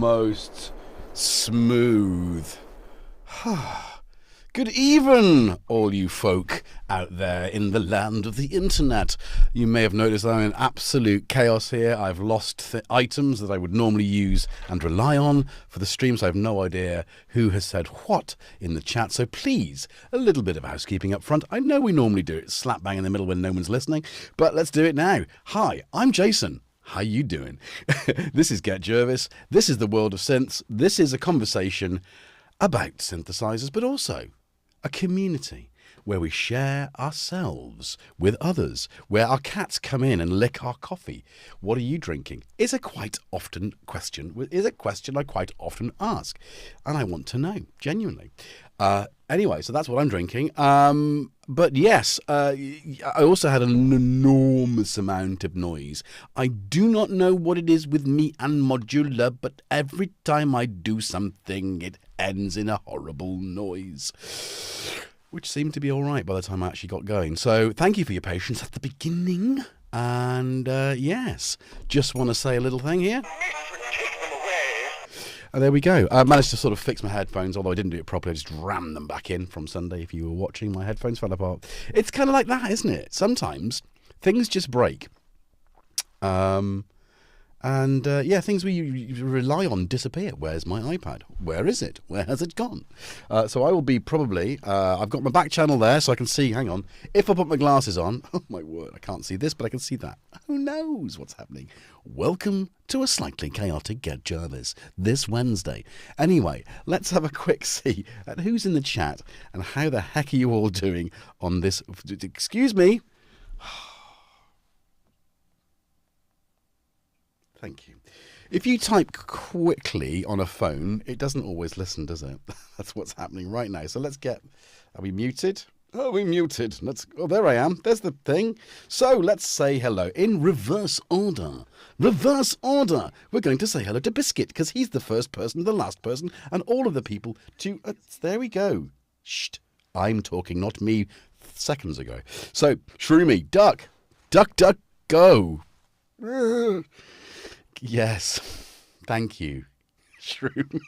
most smooth. Good even, all you folk out there in the land of the internet. You may have noticed I'm in absolute chaos here. I've lost items that I would normally use and rely on for the stream, so I have no idea who has said what in the chat. So please, a little bit of housekeeping up front. I know we normally do it slap bang in the middle when no one's listening, but let's do it now. Hi, I'm Jason. How you doing? This is GetJervis. This is the world of synths. This is a conversation about synthesizers, but also a community where we share ourselves with others, where our cats come in and lick our coffee. What are you drinking? Is a question I quite often ask, and I want to know genuinely. Anyway, so that's what I'm drinking. But yes, I also had an enormous amount of noise. I do not know what it is with me and Modular, but every time I do something, it ends in a horrible noise, which seemed to be all right by the time I actually got going. So thank you for your patience at the beginning. And yes, just want to say a little thing here. And there we go. I managed to sort of fix my headphones, although I didn't do it properly. I just rammed them back in from Sunday. If you were watching, my headphones fell apart. It's kind of like that, isn't it? Sometimes things just break. Things we rely on disappear. Where's my iPad? Where is it? Where has it gone? So I will be probably, I've got my back channel there so I can see, hang on, if I put my glasses on, oh my word, I can't see this, but I can see that. Who knows what's happening? Welcome to a slightly chaotic GetJervis this Wednesday. Anyway, let's have a quick see at who's in the chat and how the heck are you all doing on this, excuse me. Thank you. If you type quickly on a phone, it doesn't always listen, does it? That's what's happening right now. So let's get... Are we muted? Oh, we muted. Oh, there I am. There's the thing. So let's say hello in reverse order. Reverse order. We're going to say hello to Biscuit because he's the first person, the last person, and all of the people to... there we go. Shh. I'm talking, not me, seconds ago. So, Shroomy, duck, go. Yes, thank you, Shroomy.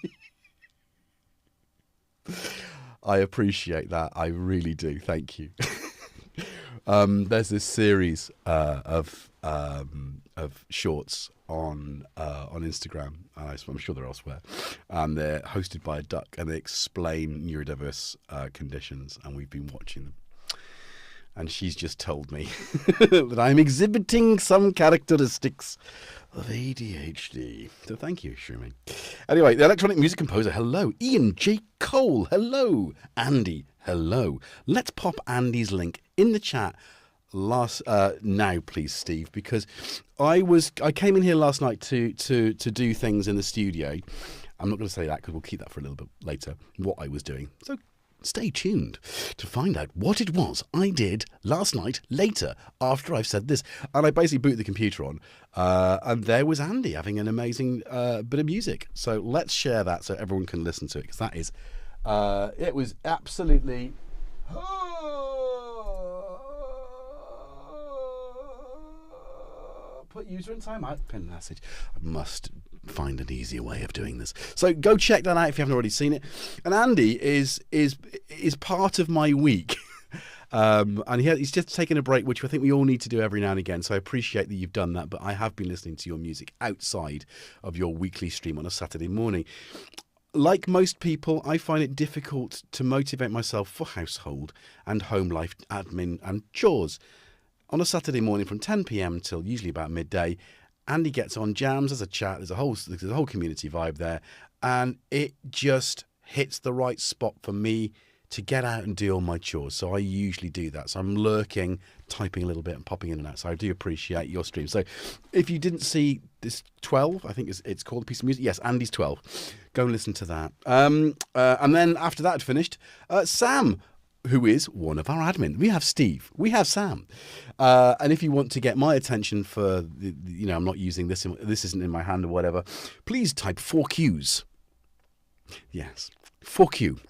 I appreciate that. I really do. Thank you. There's this series of shorts on Instagram, and I'm sure they're elsewhere. They're hosted by a duck, and they explain neurodiverse conditions, and we've been watching them. And she's just told me that I'm exhibiting some characteristics of ADHD. So thank you, Shroomy. Anyway, the electronic music composer, hello. Ian J. Cole, hello. Andy, hello. Let's pop Andy's link in the chat now, please, Steve, because I came in here last night to do things in the studio. I'm not going to say that because we'll keep that for a little bit later, what I was doing. So stay tuned to find out what it was I did last night later after I've said this. And I basically booted the computer on and there was Andy having an amazing bit of music. So let's share that so everyone can listen to it, because that is, it was absolutely... Put user in timeout, pin message. I must find an easier way of doing this. So go check that out if you haven't already seen it. And Andy is part of my week. And he's just taken a break, which I think we all need to do every now and again. So I appreciate that you've done that. But I have been listening to your music outside of your weekly stream on a Saturday morning. Like most people, I find it difficult to motivate myself for household and home life admin and chores. On a Saturday morning from 10 p.m. till usually about midday, Andy gets on, jams, there's a chat, there's a whole community vibe there, and it just hits the right spot for me to get out and do all my chores. So I usually do that. So I'm lurking, typing a little bit and popping in and out. So I do appreciate your stream. So if you didn't see this 12, I think it's called a piece of music. Yes, Andy's 12. Go and listen to that. And then after that had finished, Sam, who is one of our admin. We have Steve, we have Sam. And if you want to get my attention for, I'm not using this, this isn't in my hand or whatever, please type 4Qs. Yes, 4Q.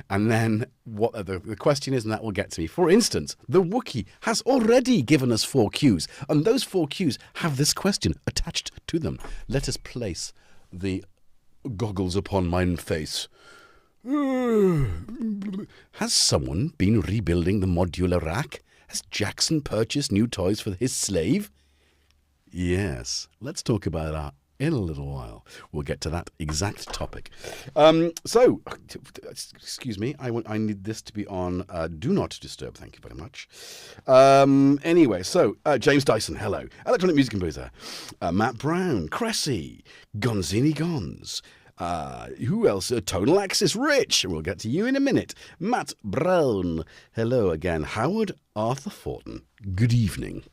And then what the question is, and that will get to me. For instance, the Wookiee has already given us 4Qs, and those 4Qs have this question attached to them. Let us place the goggles upon mine face. Has someone been rebuilding the modular rack? Has Jackson purchased new toys for his slave? Yes, let's talk about that in a little while. We'll get to that exact topic. So, excuse me, I need this to be on Do Not Disturb. Thank you very much. Anyway, so James Dyson, hello. Electronic music composer. Matt Brown, Cressy, Gonzini Gons. Who else? Tonal Axis Rich. We'll get to you in a minute. Matt Brown. Hello again. Howard Arthur Fortin. Good evening.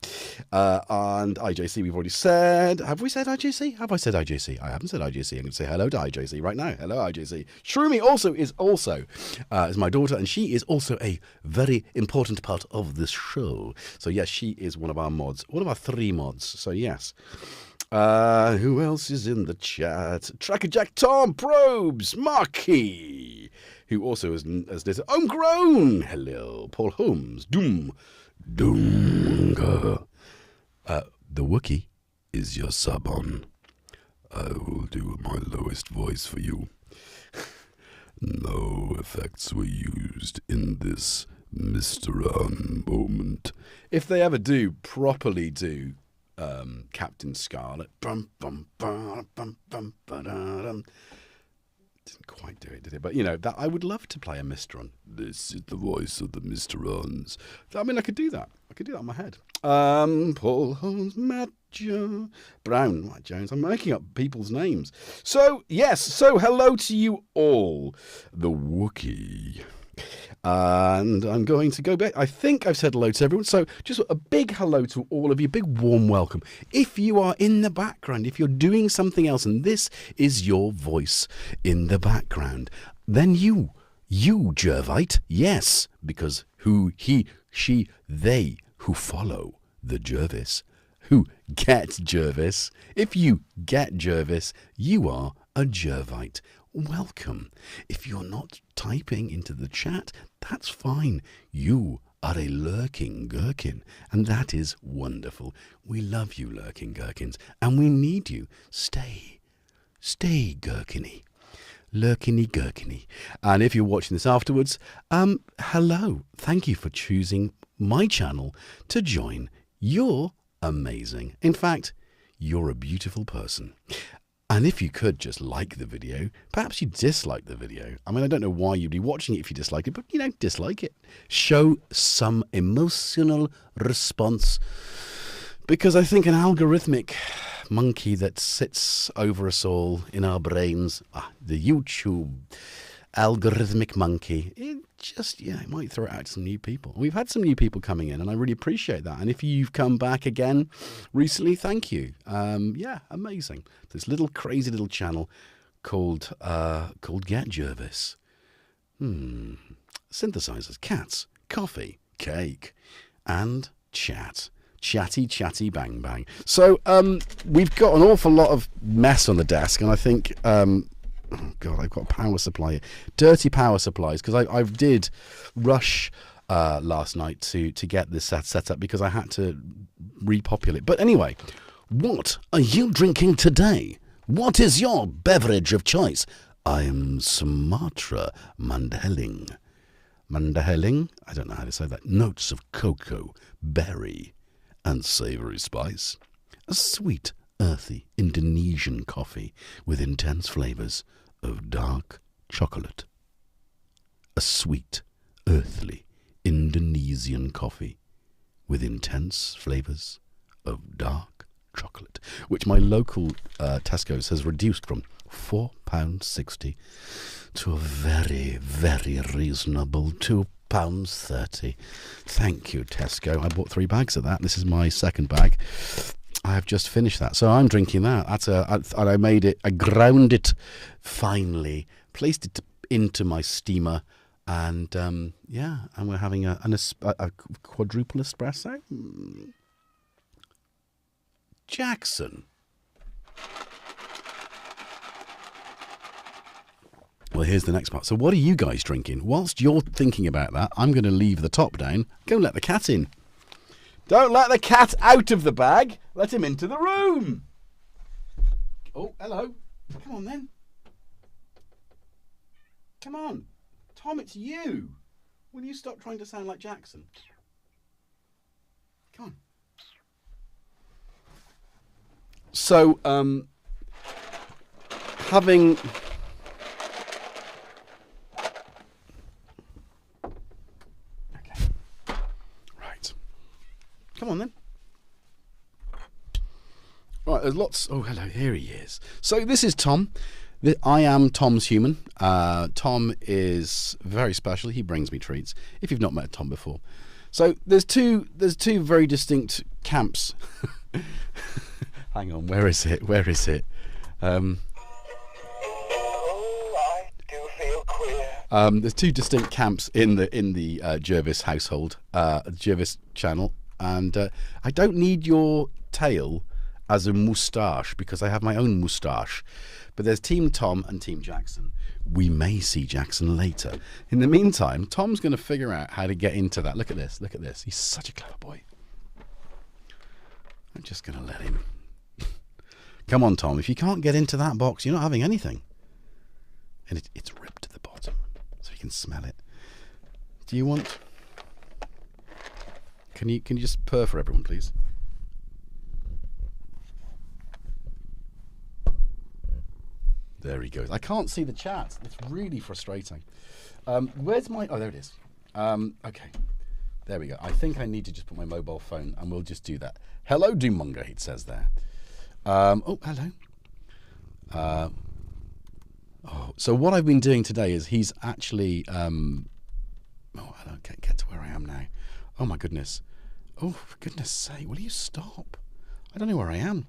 And IJC we've already said. Have we said IJC? Have I said IJC? I haven't said IJC. I'm going to say hello to IJC right now. Hello IJC. Shroomy is my daughter, and she is also a very important part of this show. So yes, she is one of our mods. One of our 3 mods. So yes. Who else is in the chat? Tracker Jack, Tom, Probes, Marquis, who also is Homegrown. Hello, Paul Holmes, Doom. The Wookiee is your sub on. I will do my lowest voice for you. No effects were used in this Mr. moment. If they ever do properly do Captain Scarlet. Didn't quite do it, did it? But, you know, that I would love to play a Mistron. This is the voice of the Misterons. I mean, I could do that. I could do that in my head. Paul Holmes, Matt Brown, Matt Jones. I'm making up people's names. So, yes. So, hello to you all. The Wookiee. And I'm going to go back. I think I've said hello to everyone. So just a big hello to all of you. Big warm welcome. If you are in the background, if you're doing something else and this is your voice in the background, then you Jervite, yes, because who, he, she, they who follow the Jervis, who get Jervis. If you get Jervis, you are a Jervite. Welcome. If you're not typing into the chat, that's fine. You are a lurking gherkin, and that is wonderful. We love you, lurking gherkins, and we need you. Stay gherkiny. Lurkiny gherkiny. And if you're watching this afterwards, hello. Thank you for choosing my channel to join. You're amazing. In fact, you're a beautiful person. And if you could just like the video, perhaps you dislike the video. I mean, I don't know why you'd be watching it if you dislike it, but, you know, dislike it. Show some emotional response. Because I think an algorithmic monkey that sits over us all in our brains, the YouTube algorithmic monkey, it just, it might throw it out to some new people. We've had some new people coming in, and I really appreciate that. And if you've come back again recently, thank you. Amazing. This little crazy little channel called GetJervis. Synthesizers, cats, coffee, cake, and chat. Chatty, bang, bang. So we've got an awful lot of mess on the desk, and I think... oh God, I've got a power supply, dirty power supplies, because I did rush last night to get this set up because I had to repopulate. But anyway, what are you drinking today? What is your beverage of choice? I am Sumatra Mandheling. Mandheling? I don't know how to say that. Notes of cocoa, berry, and savoury spice. A sweet, earthy Indonesian coffee with intense flavours of dark chocolate. A sweet, earthly Indonesian coffee with intense flavours of dark chocolate, which my local Tesco's has reduced from £4.60 to a very, very reasonable £2.30. Thank you, Tesco. I bought 3 bags of that. This is my second bag. I have just finished that, so I'm drinking that. And I made it. I ground it finely, placed it into my steamer, and and we're having a quadruple espresso. Jackson. Well, here's the next part. So what are you guys drinking? Whilst you're thinking about that, I'm going to leave the top down. Go and let the cat in. Don't let the cat out of the bag. Let him into the room. Oh, hello. Come on then. Come on. Tom, it's you. Will you stop trying to sound like Jackson? Come on. So, having... Okay. Right. Come on, then. Right, there's lots... Oh, hello, here he is. So, this is Tom. I am Tom's human. Tom is very special. He brings me treats. If you've not met Tom before, so there's two very distinct camps. Hang on, where is it? Where is it? I do feel queer. There's two distinct camps in the Jervis household, Jervis channel, and I don't need your tail as a moustache because I have my own moustache. But there's Team Tom and Team Jackson. We may see Jackson later. In the meantime, Tom's going to figure out how to get into that. Look at this. Look at this. He's such a clever boy. I'm just going to let him. Come on, Tom. If you can't get into that box, you're not having anything. And it's ripped to the bottom, so you can smell it. Do you want... Can you just purr for everyone, please? There he goes. I can't see the chat. It's really frustrating. Where's my... Oh, there it is. Okay. There we go. I think I need to just put my mobile phone, and we'll just do that. Hello, Doommonger, it says there. Oh, hello. So what I've been doing today is he's actually... Oh, I don't get to where I am now. Oh, my goodness. Oh, for goodness sake, will you stop? I don't know where I am.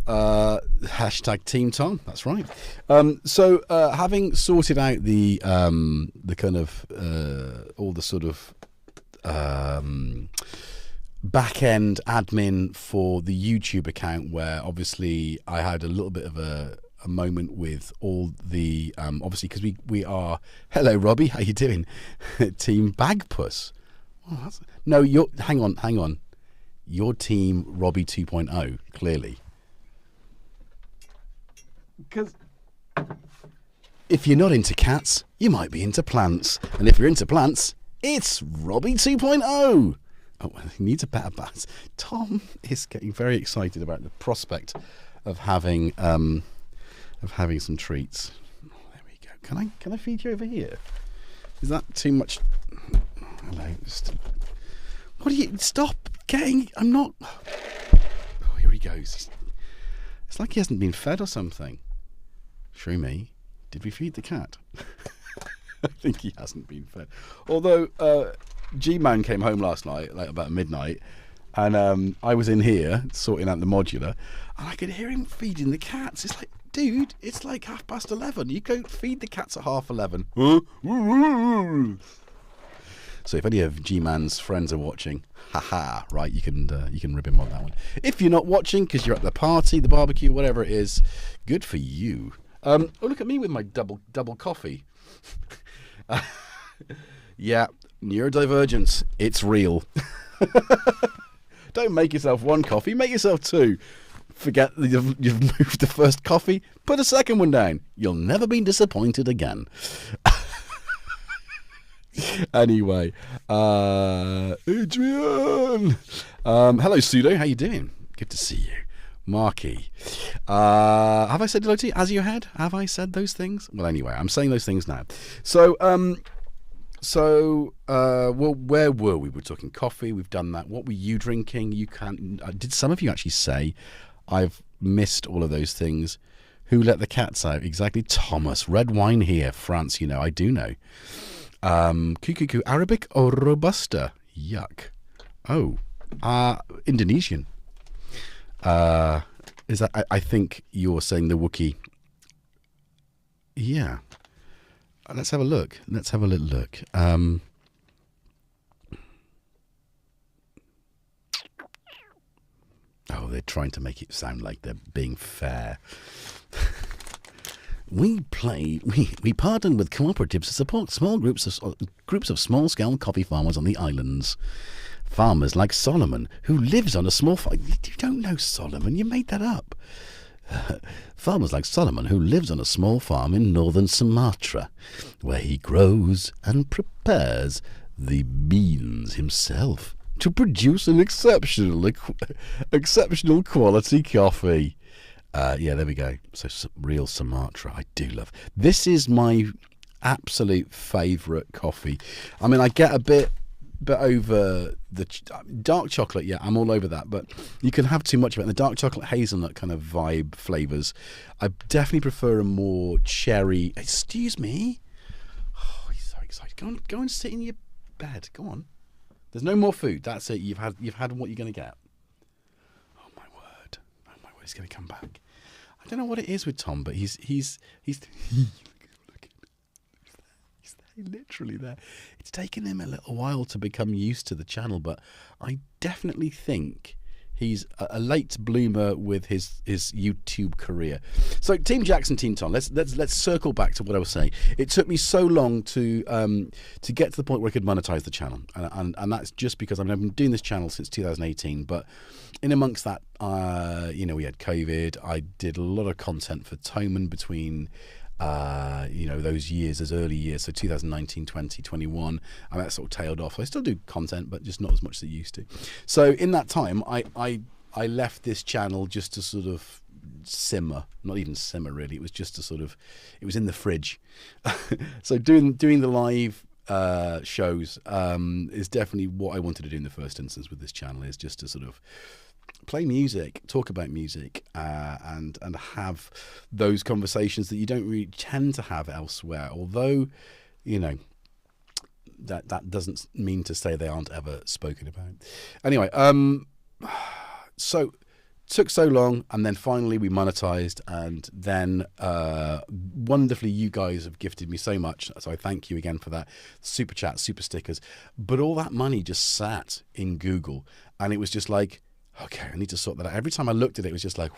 Hashtag Team Tom. That's right. So having sorted out the kind of all the sort of back end admin for the YouTube account, where obviously I had a little bit of a moment with all the obviously because we are... Hello, Robbie. How you doing? Team Bagpuss. Oh, no, you're... Hang on. You're Team Robbie 2.0, clearly. Because if you're not into cats, you might be into plants. And if you're into plants, it's Robbie 2.0. Oh, well, he needs a better bat. Tom is getting very excited about the prospect of having some treats. Oh, there we go. Can I feed you over here? Is that too much? Hello. What do you... Stop getting... I'm not... Oh, here he goes. It's like he hasn't been fed or something. Shrew me. Did we feed the cat? I think he hasn't been fed. Although G-Man came home last night, like about midnight, and I was in here sorting out the modular, and I could hear him feeding the cats. It's like, dude, it's like 11:30. You go feed the cats at 11:30. So if any of G-Man's friends are watching, haha, right, you can rib him on that one. If you're not watching because you're at the party, the barbecue, whatever it is, good for you. Oh, look at me with my double coffee. Yeah, neurodivergence, it's real. Don't make yourself one coffee, make yourself two. Forget that you've moved the first coffee, put a second one down. You'll never be disappointed again. Anyway, Adrian. Hello, Pseudo. How you doing? Good to see you. Marky. Have I said hello to you? As you had? Have I said those things? Well, anyway, I'm saying those things now. So, well, where were we? We're talking coffee. We've done that. What were you drinking? You can't. Did some of you actually say? I've missed all of those things. Who let the cats out? Exactly, Thomas. Red wine here, France. You know, I do know. Kukuku, Arabic or Robusta? Yuck. Oh, Indonesian. Is that? I think you're saying the Wookiee. Yeah. Let's have a look. Let's have a little look. Oh, they're trying to make it sound like they're being fair. We partnered with cooperatives to support small groups of small-scale coffee farmers on the islands. Farmers like Solomon, who lives on a small farm. You don't know Solomon, you made that up. Farmers like Solomon, who lives on a small farm in northern Sumatra, where he grows and prepares the beans himself to produce an exceptional quality coffee. Yeah, there we go. So real Sumatra, I do love. This is my absolute favourite coffee. I mean, I get a bit over the dark chocolate. Yeah, I'm all over that, but you can have too much of it. And the dark chocolate hazelnut kind of vibe flavours, I definitely prefer a more cherry. Excuse me. Oh, he's so excited. Go and sit in your bed. Go on. There's no more food. That's it. You've had what you're going to get. Oh my word. He's going to come back. I don't know what it is with Tom, but he's literally there. It's taken him a little while to become used to the channel, but I definitely think he's a late bloomer with his YouTube career. So Team Jackson, Team Tom. Let's circle back to what I was saying. It took me so long to get to the point where I could monetize the channel, and that's just because I've been doing this channel since 2018. But in amongst that, we had COVID. I did a lot of content for Toman between those years, those early years, so 2019, 20, 21, and that sort of tailed off. I still do content, but just not as much as I used to. So in that time, I left this channel just to sort of simmer. Not even simmer, really. It was just to sort of, it was in the fridge. So doing the live shows is definitely what I wanted to do in the first instance with this channel, is just to sort of play music, talk about music, and have those conversations that you don't really tend to have elsewhere. Although, that doesn't mean to say they aren't ever spoken about. Anyway, so took so long, and then finally we monetized, and then wonderfully you guys have gifted me so much, so I thank you again for that. Super chat, super stickers, but all that money just sat in Google, and it was just like, okay, I need to sort that out. Every time I looked at it, it was just like,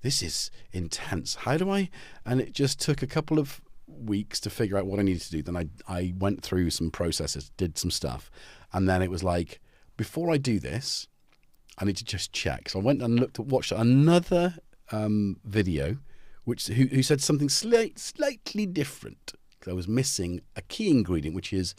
this is intense. How do I? And it just took a couple of weeks to figure out what I needed to do. Then I went through some processes, did some stuff, and then it was like, before I do this, I need to just check. So I went and watched another video, who said something slightly different. I was missing a key ingredient, which is,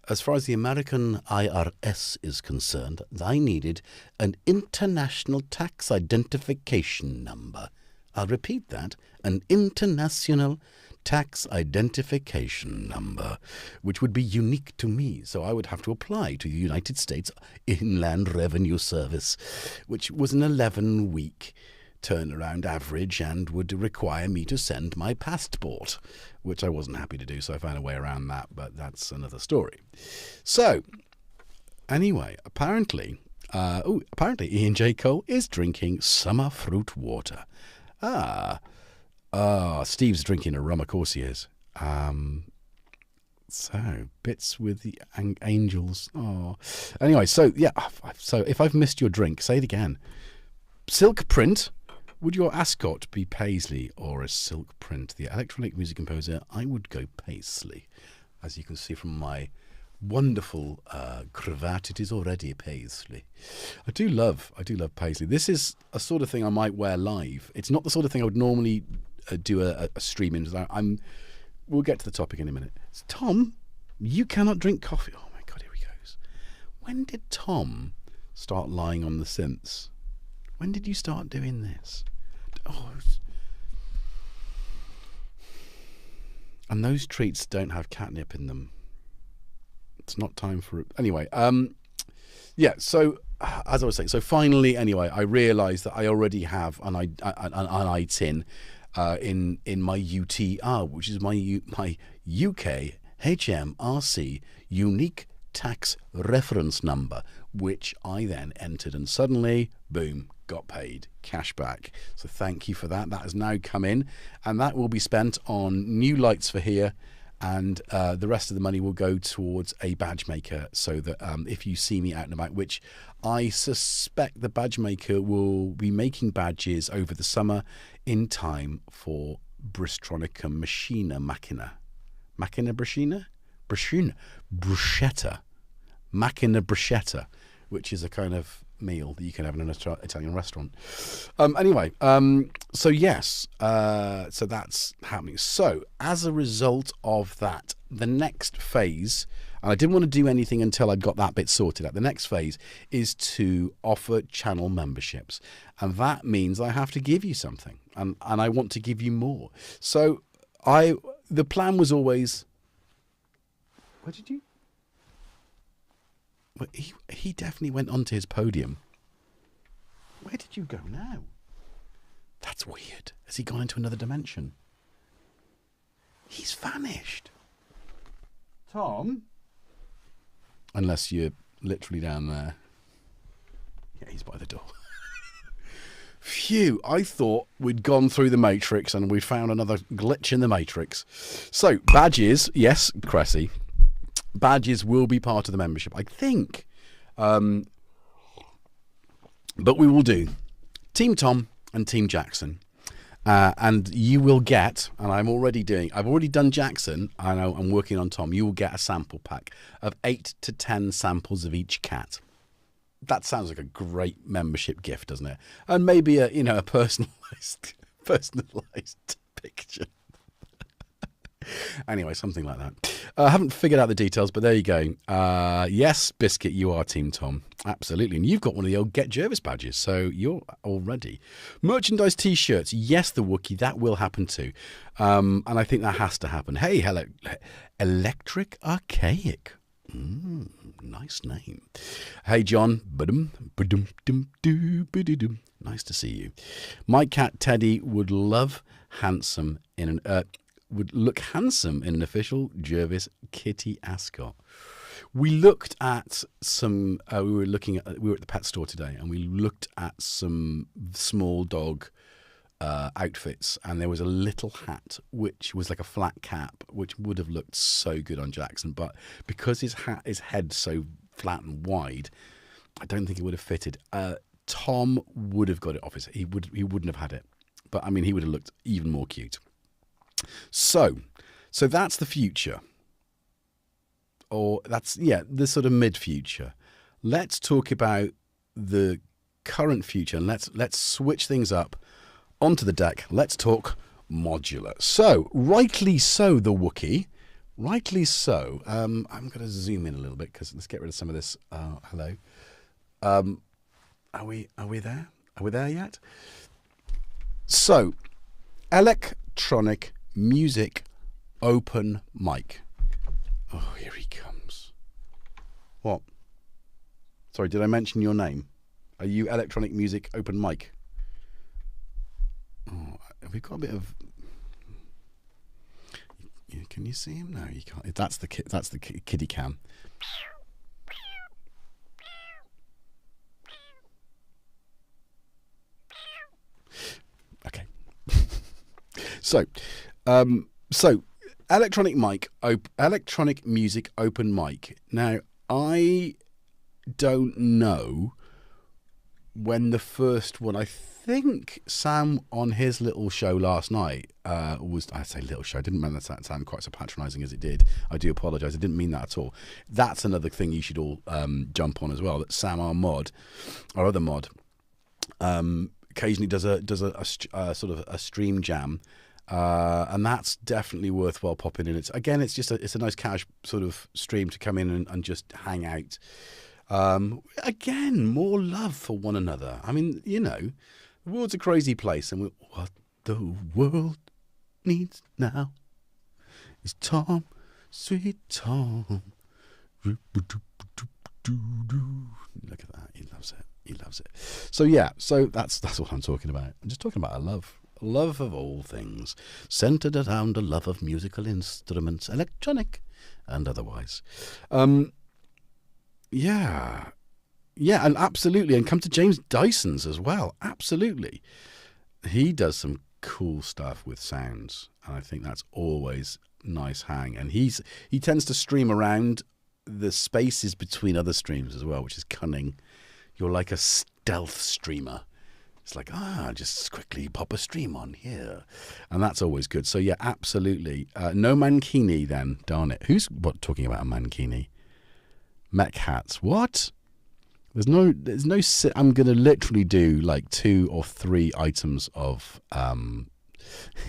as far as the American IRS is concerned, I needed an international tax identification number. I'll repeat that, an international tax identification number, which would be unique to me. So I would have to apply to the United States Inland Revenue Service, which was an 11-week turnaround average and would require me to send my passport, which I wasn't happy to do, so I found a way around that, but that's another story. So, anyway, apparently Ian J. Cole is drinking summer fruit water. Steve's drinking a rum, of course he is. So, bits with the angels. Oh, anyway, so, yeah, so if I've missed your drink, say it again. Silk print. Would your ascot be Paisley or a silk print? The electronic music composer, I would go Paisley. As you can see from my wonderful cravat, it is already Paisley. I do love Paisley. This is a sort of thing I might wear live. It's not the sort of thing I would normally do a stream in. We'll get to the topic in a minute. Tom, you cannot drink coffee. Oh my God, here he goes. When did Tom start lying on the synths? When did you start doing this? Oh, and those treats don't have catnip in them. It's not time for it. Anyway, yeah, so as I was saying, so finally, anyway, I realised that I already have an ITIN in my UTR, which is my UK HMRC unique tax reference number, which I then entered, and suddenly, boom, got paid cash back. So thank you for that. That has now come in, and that will be spent on new lights for here, and the rest of the money will go towards a badge maker, so that if you see me out and about, which I suspect the badge maker will be making badges over the summer in time for Bristronica Machina Bruschetta, Macchina Bruschetta, which is a kind of meal that you can have in an Italian restaurant. Anyway, so yes, so that's happening. So as a result of that, the next phase, and I didn't want to do anything until I got that bit sorted out. The next phase is to offer channel memberships, and that means I have to give you something, and I want to give you more. So the plan was always, where did you? Well, he definitely went onto his podium. Where did you go now? That's weird. Has he gone into another dimension? He's vanished. Tom? Unless you're literally down there. Yeah, he's by the door. Phew, I thought we'd gone through the Matrix and we'd found another glitch in the Matrix. So, badges, yes, Cressy. Badges will be part of the membership, I think. But we will do Team Tom and Team Jackson. And you will get, and I've already done Jackson, I know I'm working on Tom, you will get a sample pack of 8 to 10 samples of each cat. That sounds like a great membership gift, doesn't it? And maybe a personalised picture. Anyway, something like that. I haven't figured out the details, but there you go. Yes, Biscuit, you are Team Tom. Absolutely. And you've got one of the old GetJervis badges, so you're all ready. Merchandise T-shirts. Yes, the Wookiee. That will happen too. And I think that has to happen. Hey, hello. Electric Archaic. Nice name. Hey, John. Nice to see you. My cat Teddy would look handsome in an official Jervis kitty ascot. We looked at some. We were at the pet store today, and we looked at some small dog outfits, and there was a little hat which was like a flat cap, which would have looked so good on Jackson, but because his head's so flat and wide, I don't think it would have fitted. Tom would have got it off his. He wouldn't have had it, but I mean, he would have looked even more cute. So that's the future, or the sort of mid-future. Let's talk about the current future, and let's switch things up onto the deck. Let's talk modular. So, rightly so, the Wookiee. Rightly so. I'm going to zoom in a little bit because let's get rid of some of this. Hello. Are we there? Are we there yet? So, electronic music open mic. Oh, here he comes. What? Sorry, did I mention your name? Are you electronic music open mic? Oh, we've got a bit of. Can you see him? No, you can't. That's the kiddie cam. Okay. So electronic music open mic. Now, I don't know when the first one. I think Sam on his little show last night was. I say little show. I didn't mean that to sound quite so patronising as it did. I do apologise. I didn't mean that at all. That's another thing you should all jump on as well. That Sam, our other mod, occasionally does a sort of a stream jam. And that's definitely worthwhile popping in. It's a nice cash sort of stream to come in and just hang out. Again, more love for one another. I mean, the world's a crazy place, and what the world needs now is Tom, sweet Tom. Look at that. He loves it. He loves it. So that's what I'm talking about. I'm just talking about a love of all things, centered around a love of musical instruments, electronic and otherwise. Yeah, and absolutely, and come to James Dyson's as well. Absolutely, he does some cool stuff with sounds, and I think that's always nice hang. And he tends to stream around the spaces between other streams as well, which is cunning. You're like a stealth streamer. It's like, just quickly pop a stream on here. And that's always good. So, yeah, absolutely. No mankini then, darn it. Who's talking about a mankini? Mech hats. What? I'm going to literally do like 2 or 3 items of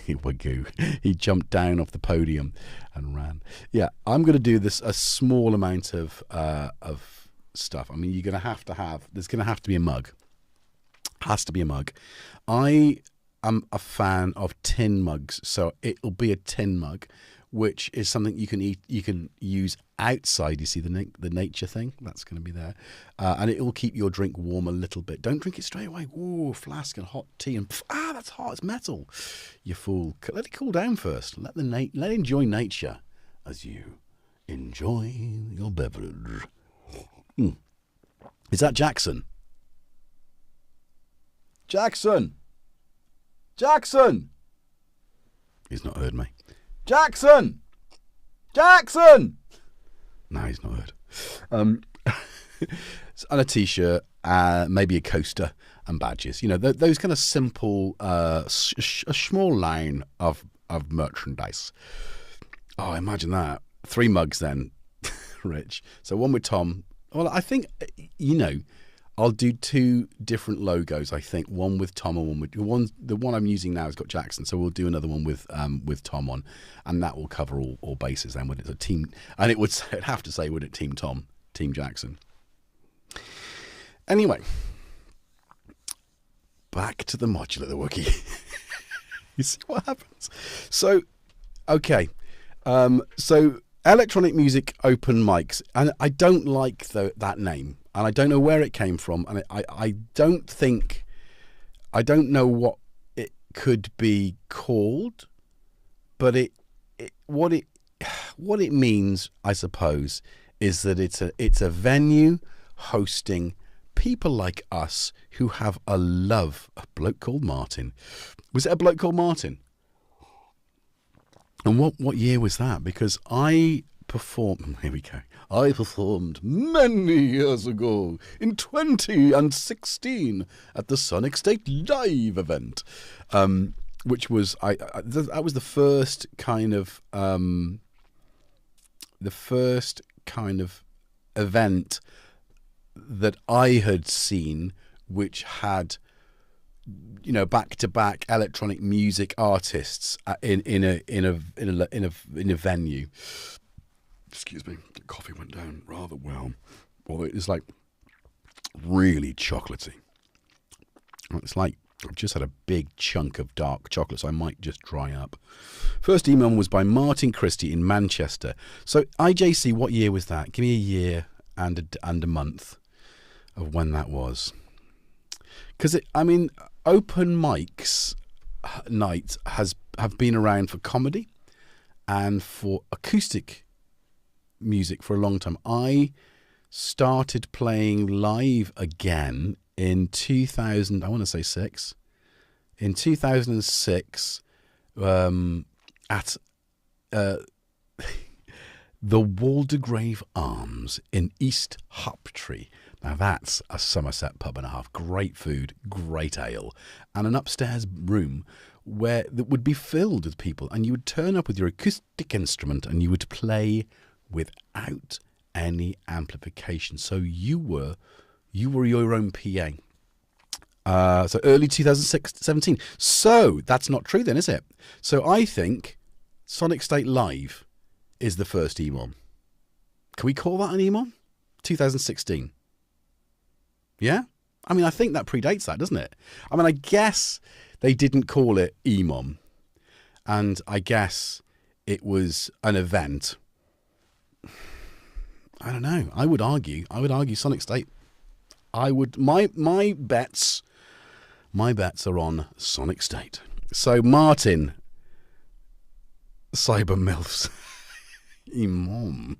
Wagyu. He jumped down off the podium and ran. Yeah, I'm going to do this a small amount of stuff. I mean, there's going to have to be a mug. Has to be a mug. I am a fan of tin mugs, so it'll be a tin mug, which is something you can use outside. You see the nature thing? That's going to be there. And it will keep your drink warm a little bit. Don't drink it straight away. Ooh, flask and hot tea and that's hot. It's metal. You fool. Let it cool down first. Let enjoy nature as you enjoy your beverage. Is that Jackson? Jackson! He's not heard me. Jackson! No, he's not heard. And a t-shirt, maybe a coaster and badges. You know, those kind of simple, a small line of merchandise. Oh, imagine that. 3 mugs then, Rich. So one with Tom. Well, I think, I'll do 2 different logos. I think one with Tom and the one I'm using now has got Jackson, so we'll do another one with Tom on, and that will cover all bases. Then when it's a team, and it'd have to say, would it, Team Tom, Team Jackson? Anyway, back to the modular, the Wookiee. You see what happens? So, okay, so electronic music open mics, and I don't like that name. And I don't know where it came from, and I don't know what it could be called, but what it means, I suppose, is that it's a venue hosting people like us who have a bloke called Martin. Was it a bloke called Martin? And what year was that? Because I performed many years ago in 2016 at the Sonic State Live event, which was that was the first kind of event that I had seen, which had back-to-back electronic music artists in a venue. Excuse me, the coffee went down rather well. Although it's like really chocolatey. It's like I've just had a big chunk of dark chocolate, so I might just dry up. First email was by Martin Christie in Manchester. So IJC, what year was that? Give me a year and a month of when that was. Because open mics night have been around for comedy and for acoustic music for a long time. I started playing live again in 2000. I want to say 6. In 2006, at the Waldegrave Arms in East Hoptree. Now that's a Somerset pub and a half. Great food, great ale, and an upstairs room that would be filled with people, and you would turn up with your acoustic instrument and you would play without any amplification. So you were your own PA. So early 2017. So that's not true then, is it? So I think Sonic State Live is the first EMOM. Can we call that an EMOM? 2016. Yeah? I think that predates that, doesn't it? I guess they didn't call it EMOM. And I guess it was an event. I don't know. I would argue Sonic State. My bets are on Sonic State. So Martin, Cyber Milfs, Imam,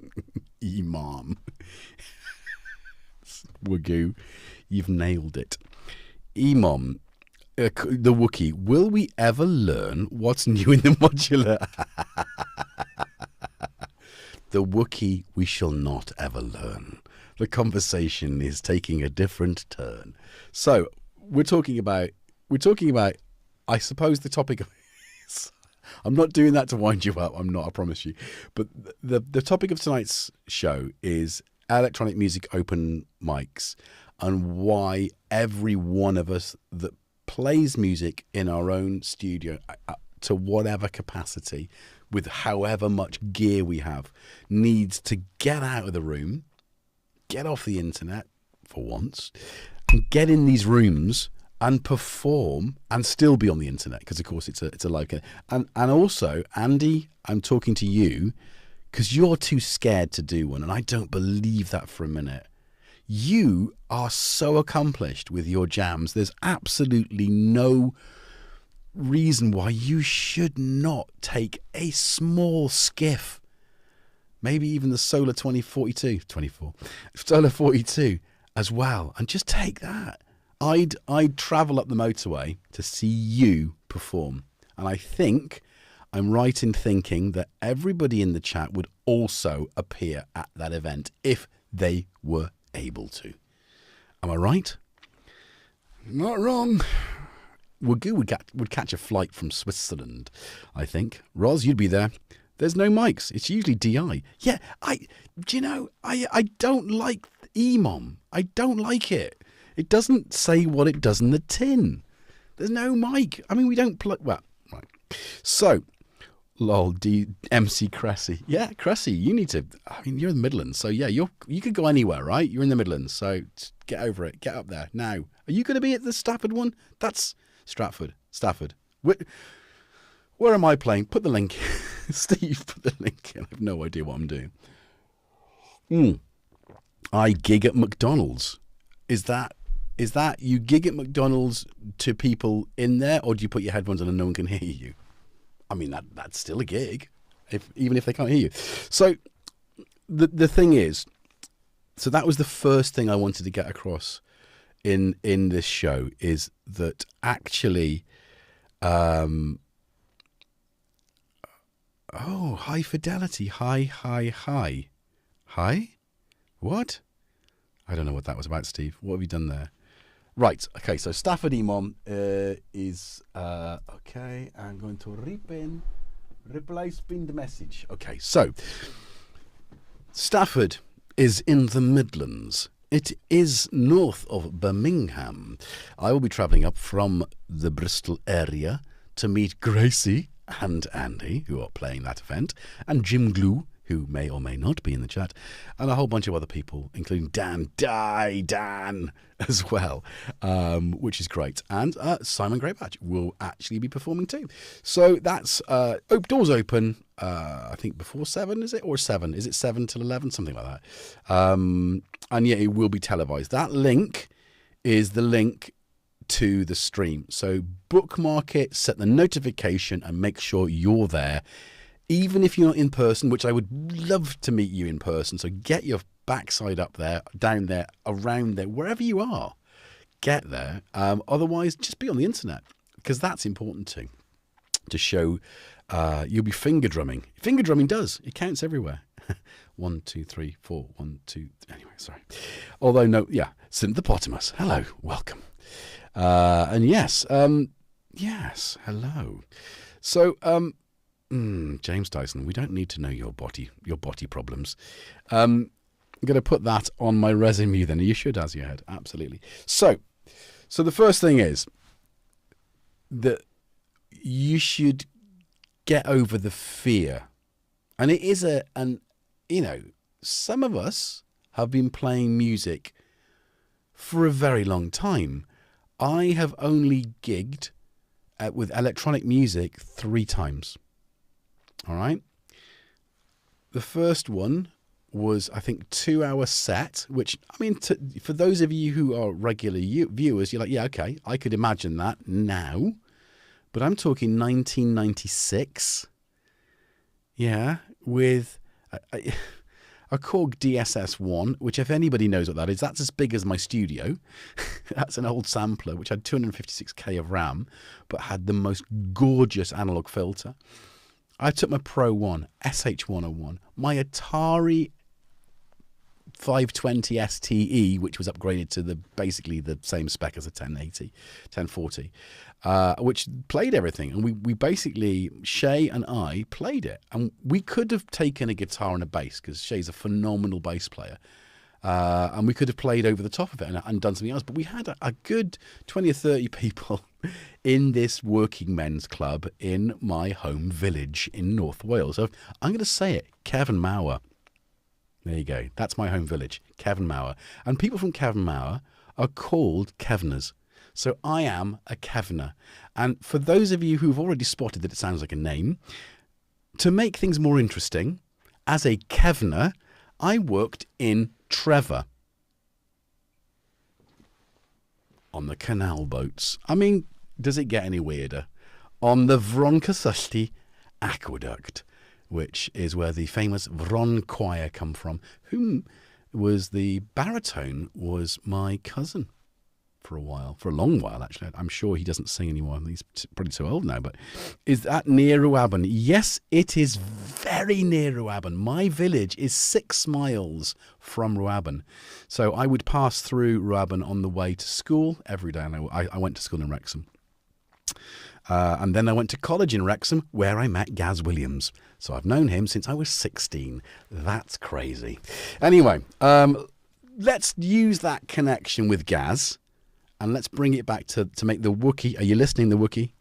Wagyu, you've nailed it. Imam, the Wookiee, will we ever learn what's new in the modular? The Wookiee, we shall not ever learn. The conversation is taking a different turn. So we're talking about, I suppose the topic of I'm not doing that to wind you up. I'm not, I promise you. But the topic of tonight's show is electronic music open mics. and why every one of us that plays music in our own studio to whatever capacity, with however much gear we have, needs to get out of the room, get off the internet for once, and get in these rooms and perform and still be on the internet, because of course it's a live. And also, Andy, I'm talking to you because you're too scared to do one, and I don't believe that for a minute. You are so accomplished with your jams. There's absolutely no reason why you should not take a small skiff, maybe even the Solar 42 as well, and just take that. I'd travel up the motorway to see you perform, and I think I'm right in thinking that everybody in the chat would also appear at that event if they were able to. Am I right? Not wrong. Wagoo would catch a flight from Switzerland, I think. Roz, you'd be there. There's no mics. It's usually DI. Yeah, I don't like EMOM. I don't like it. It doesn't say what it does in the tin. There's no mic. I mean, we don't plug. Well, right. So, lol, MC Cressy. Yeah, Cressy, you need to. I mean, you're in the Midlands, so yeah, you could go anywhere, right? You're in the Midlands, so get over it. Get up there now. Are you going to be at the Stafford one? That's Stafford. Where am I playing? Put the link. Steve, put the link in. I have no idea what I'm doing. I gig at McDonald's. Is that you gig at McDonald's to people in there, or do you put your headphones on and no one can hear you? I mean, that's still a gig, even if they can't hear you. So the thing is, so that was the first thing I wanted to get across in this show, is that actually, high fidelity, high. What? I don't know what that was about, Steve. What have you done there? Right. Okay. So Stafford EMOM is okay. I'm going to reply spin the message. Okay. So Stafford is in the Midlands. It is north of Birmingham. I will be travelling up from the Bristol area to meet Gracie and Andy, who are playing that event, and Jim Glue, who may or may not be in the chat, and a whole bunch of other people, including Dan as well, which is great. And Simon Greybatch will actually be performing too. So that's doors open, I think before 7, is it? Or 7? Is it 7 till 11? Something like that. And yeah, it will be televised. That link is the link to the stream. So bookmark it, set the notification, and make sure you're there. Even if you're not in person, which I would love to meet you in person. So get your backside up there, down there, around there, wherever you are. Get there. Otherwise, just be on the internet, because that's important too. To show you'll be finger drumming. Finger drumming does. It counts everywhere. 1, 2, 3, 4, 1, 2. Anyway, sorry. Although, no, yeah. Synthepotamus. Hello. Welcome. And yes. Yes. Hello. So, James Dyson, we don't need to know your body problems. I'm going to put that on my resume then. You should, as you head. Absolutely. So the first thing is that you should get over the fear. And it is some of us have been playing music for a very long time. I have only gigged with electronic music 3 times. All right. The first one was, I think, 2-hour set, which, I mean, for those of you who are regular viewers, you're like, yeah, okay, I could imagine that now. But I'm talking 1996. Yeah, with a Korg DSS-1, which, if anybody knows what that is, that's as big as my studio. That's an old sampler, which had 256K of RAM, but had the most gorgeous analog filter. I took my Pro 1, SH101, my Atari 520 STE, which was upgraded to basically the same spec as a 1040, which played everything. And we basically, Shay and I played it. And we could have taken a guitar and a bass, because Shay's a phenomenal bass player. And we could have played over the top of it and done something else. But we had a good 20 or 30 people in this working men's club in my home village in North Wales. So I'm going to say it, Cefn-Mawr. There you go. That's my home village, Cefn-Mawr. And people from Cefn-Mawr are called Cefners. So I am a Cefner. And for those of you who've already spotted that it sounds like a name, to make things more interesting, as a Cefner, I worked in Trevor on the canal boats. I mean, does it get any weirder? On the Vroncysylltu aqueduct, which is where the famous Vron choir come from, whom was the baritone was my cousin for a long while actually. I'm sure he doesn't sing anymore. He's probably too old now, but is that near Rhuaben? Yes, it is very near Rhuaben. My village is 6 miles from Rhuaben. So I would pass through Rhuaben on the way to school every day. And I went to school in Wrexham. And then I went to college in Wrexham where I met Gaz Williams. So I've known him since I was 16. That's crazy. Anyway, let's use that connection with Gaz. And let's bring it back to make the Wookiee, are you listening, the Wookiee,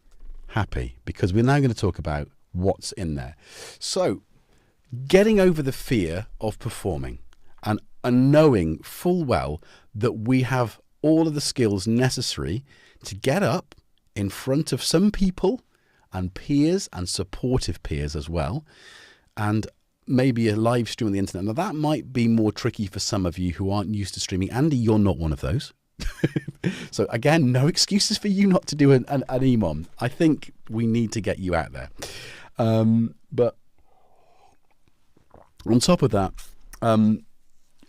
happy? Because we're now going to talk about what's in there. So, getting over the fear of performing and knowing full well that we have all of the skills necessary to get up in front of some people and peers and supportive peers as well, and maybe a live stream on the internet. Now, that might be more tricky for some of you who aren't used to streaming. Andy, you're not one of those. So again, no excuses for you not to do an EMOM. I think we need to get you out there. But on top of that,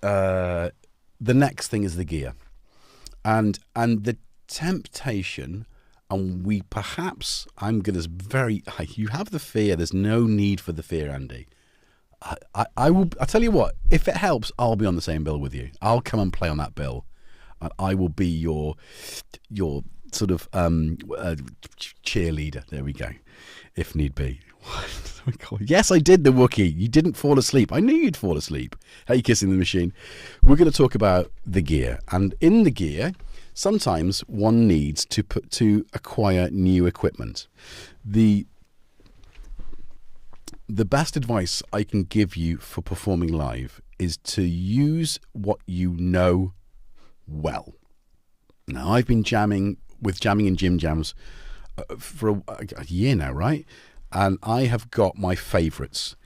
the next thing is the gear, and the temptation. And we perhaps, I'm going to you have the fear. There's no need for the fear, Andy. I'll tell you what, if it helps, I'll be on the same bill with you. I'll come and play on that bill. And I will be your sort of cheerleader. There we go, if need be. Yes, I did, the Wookiee. You didn't fall asleep. I knew you'd fall asleep. Hey, kissing the machine. We're going to talk about the gear. And in the gear, sometimes one needs to acquire new equipment. The best advice I can give you for performing live is to use what you know well. Now, I've been jamming in gym jams for a year now, right? And I have got my favourites.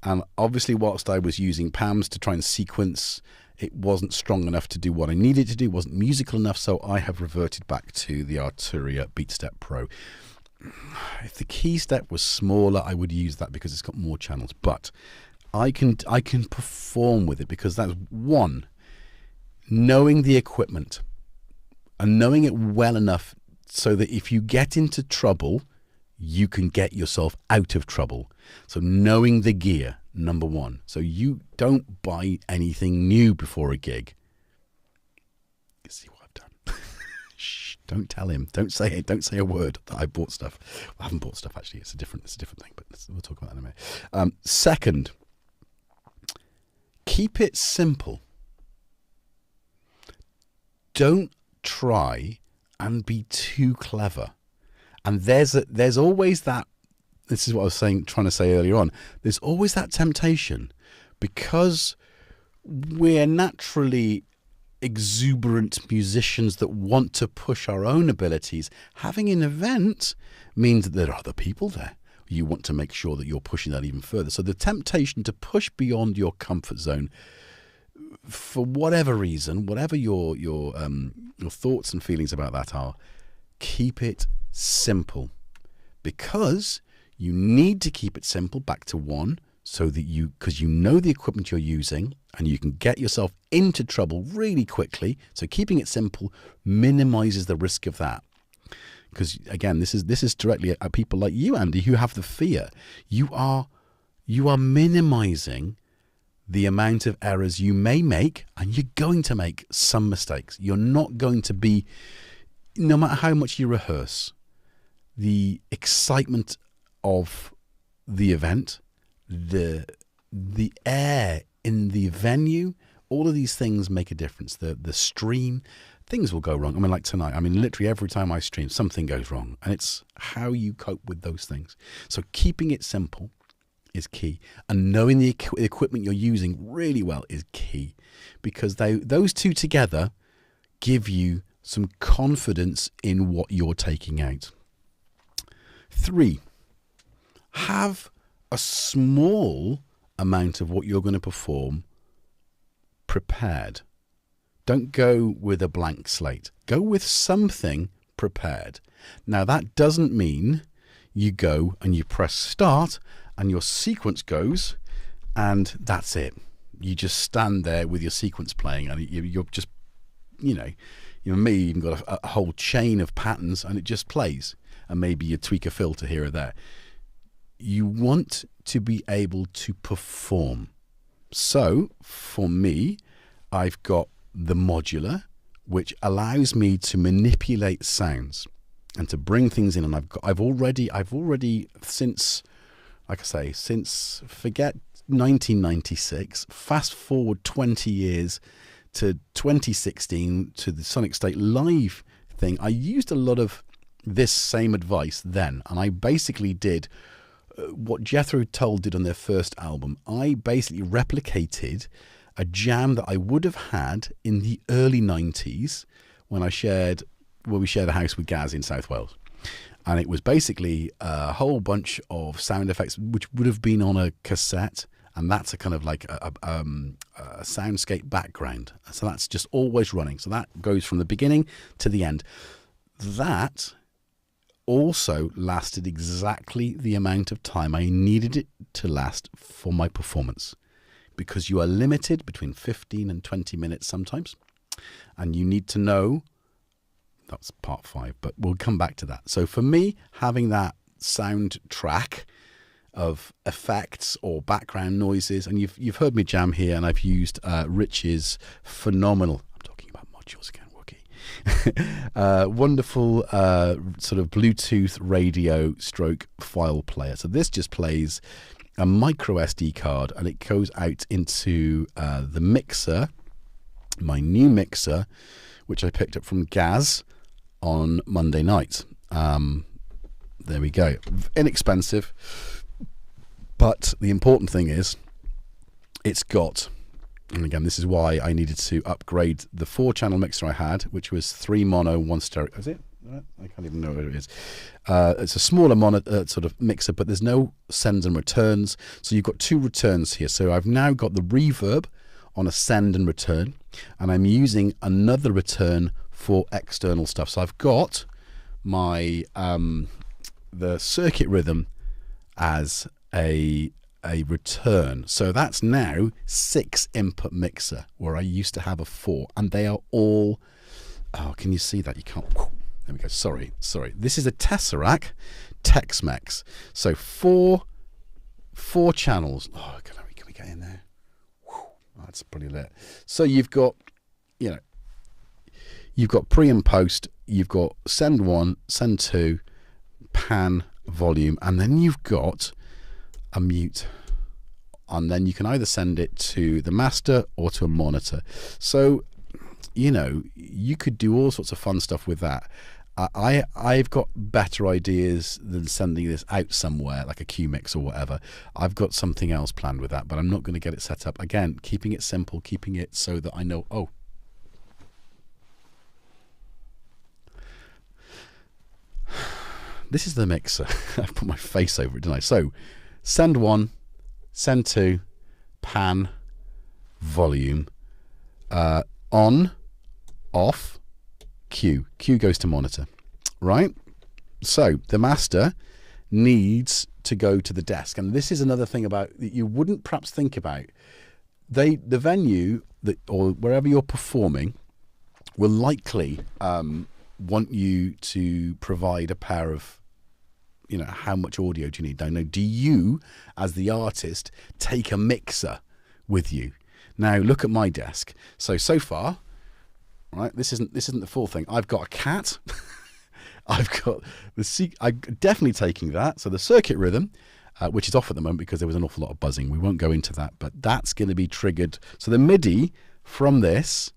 And obviously, whilst I was using PAMs to try and sequence, it wasn't strong enough to do what I needed to do, wasn't musical enough, so I have reverted back to the Arturia BeatStep Pro. If the key step was smaller, I would use that because it's got more channels. But I can perform with it because that's one, knowing the equipment and knowing it well enough so that if you get into trouble, you can get yourself out of trouble. So knowing the gear, number one. So you don't buy anything new before a gig. You see what I've done? Shh, don't tell him. Don't say it. Don't say a word that I bought stuff. I haven't bought stuff actually. It's a different thing, but we'll talk about that in a minute. Second, keep it simple. Don't try and be too clever. And there's always that, this is what I was trying to say earlier on, there's always that temptation because we're naturally exuberant musicians that want to push our own abilities. Having an event means that there are other people there. You want to make sure that you're pushing that even further. So the temptation to push beyond your comfort zone, for whatever reason, whatever your thoughts and feelings about that are, keep it simple, because you need to keep it simple. Back to one, so that because you know the equipment you're using and you can get yourself into trouble really quickly. So keeping it simple minimizes the risk of that. Because again, this is directly at people like you, Andy, who have the fear. You are minimizing the amount of errors you may make, and you're going to make some mistakes. You're not going to be, no matter how much you rehearse, the excitement of the event, the air in the venue All of these things make a difference. The stream, things will go wrong. I mean, like tonight, I mean, literally every time I stream, something goes wrong. And it's how you cope with those things. So keeping it simple is key. And knowing the equipment you're using really well is key. Because those two together give you some confidence in what you're taking out. 3, have a small amount of what you're going to perform prepared. Don't go with a blank slate. Go with something prepared. Now, that doesn't mean you go and you press start and your sequence goes and that's it. You just stand there with your sequence playing and you're just, you may even got a whole chain of patterns and it just plays. And maybe you tweak a filter here or there. You want to be able to perform. So for me, I've got the Modular, which allows me to manipulate sounds and to bring things in. And I've already since, like I say, since forget 1996, fast forward 20 years to 2016 to the Sonic State Live thing. I used a lot of this same advice then, and I basically did what Jethro Tull did on their first album. I basically replicated a jam that I would have had in the early 90s when we shared a house with Gaz in South Wales. And it was basically a whole bunch of sound effects which would have been on a cassette, and that's a kind of like a soundscape background. So that's just always running. So that goes from the beginning to the end. That also lasted exactly the amount of time I needed it to last for my performance, because you are limited between 15 and 20 minutes sometimes, and you need to know. That's part 5, but we'll come back to that. So for me, having that soundtrack of effects or background noises, and you've heard me jam here, and I've used Rich's phenomenal, I'm talking about modules again, wonderful sort of Bluetooth radio stroke file player. So this just plays a micro SD card and it goes out into the mixer, my new mixer, which I picked up from Gaz on Monday night. There we go. Inexpensive, but the important thing is it's got, and again, this is why I needed to upgrade the 4-channel mixer I had, which was 3 mono, 1 stereo. Is it? I can't even know what it is. It's a smaller mono sort of mixer, but there's no sends and returns. So you've got 2 returns here. So I've now got the reverb on a send and return, and I'm using another return for external stuff. So I've got my the circuit rhythm as a return. So that's now 6 input mixer, where I used to have a 4, and they are all, oh, can you see that? You can't, there we go, sorry. This is a Tesseract Tex-Mex. So four channels. Oh, can we get in there? Oh, that's pretty lit. So you've got, you've got pre and post, you've got send 1, send 2, pan, volume, and then you've got a mute, and then you can either send it to the master or to a monitor. So you could do all sorts of fun stuff with that. I've got better ideas than sending this out somewhere like a Q-Mix or whatever. I've got something else planned with that, but I'm not going to get it set up. Again, keeping it simple, keeping it so that I know, oh, this is the mixer. I've put my face over it, didn't I? So send 1, send 2, pan, volume, on, off, Q. Q goes to monitor, right? So the master needs to go to the desk. And this is another thing about that you wouldn't perhaps think about. The venue or wherever you're performing will likely want you to provide a pair of, how much audio do you need? Now, do you, as the artist, take a mixer with you? Now, look at my desk. So far, right, this isn't the full thing. I've got a cat. I've got I'm definitely taking that. So the circuit rhythm, which is off at the moment because there was an awful lot of buzzing. We won't go into that, but that's going to be triggered. So the MIDI from this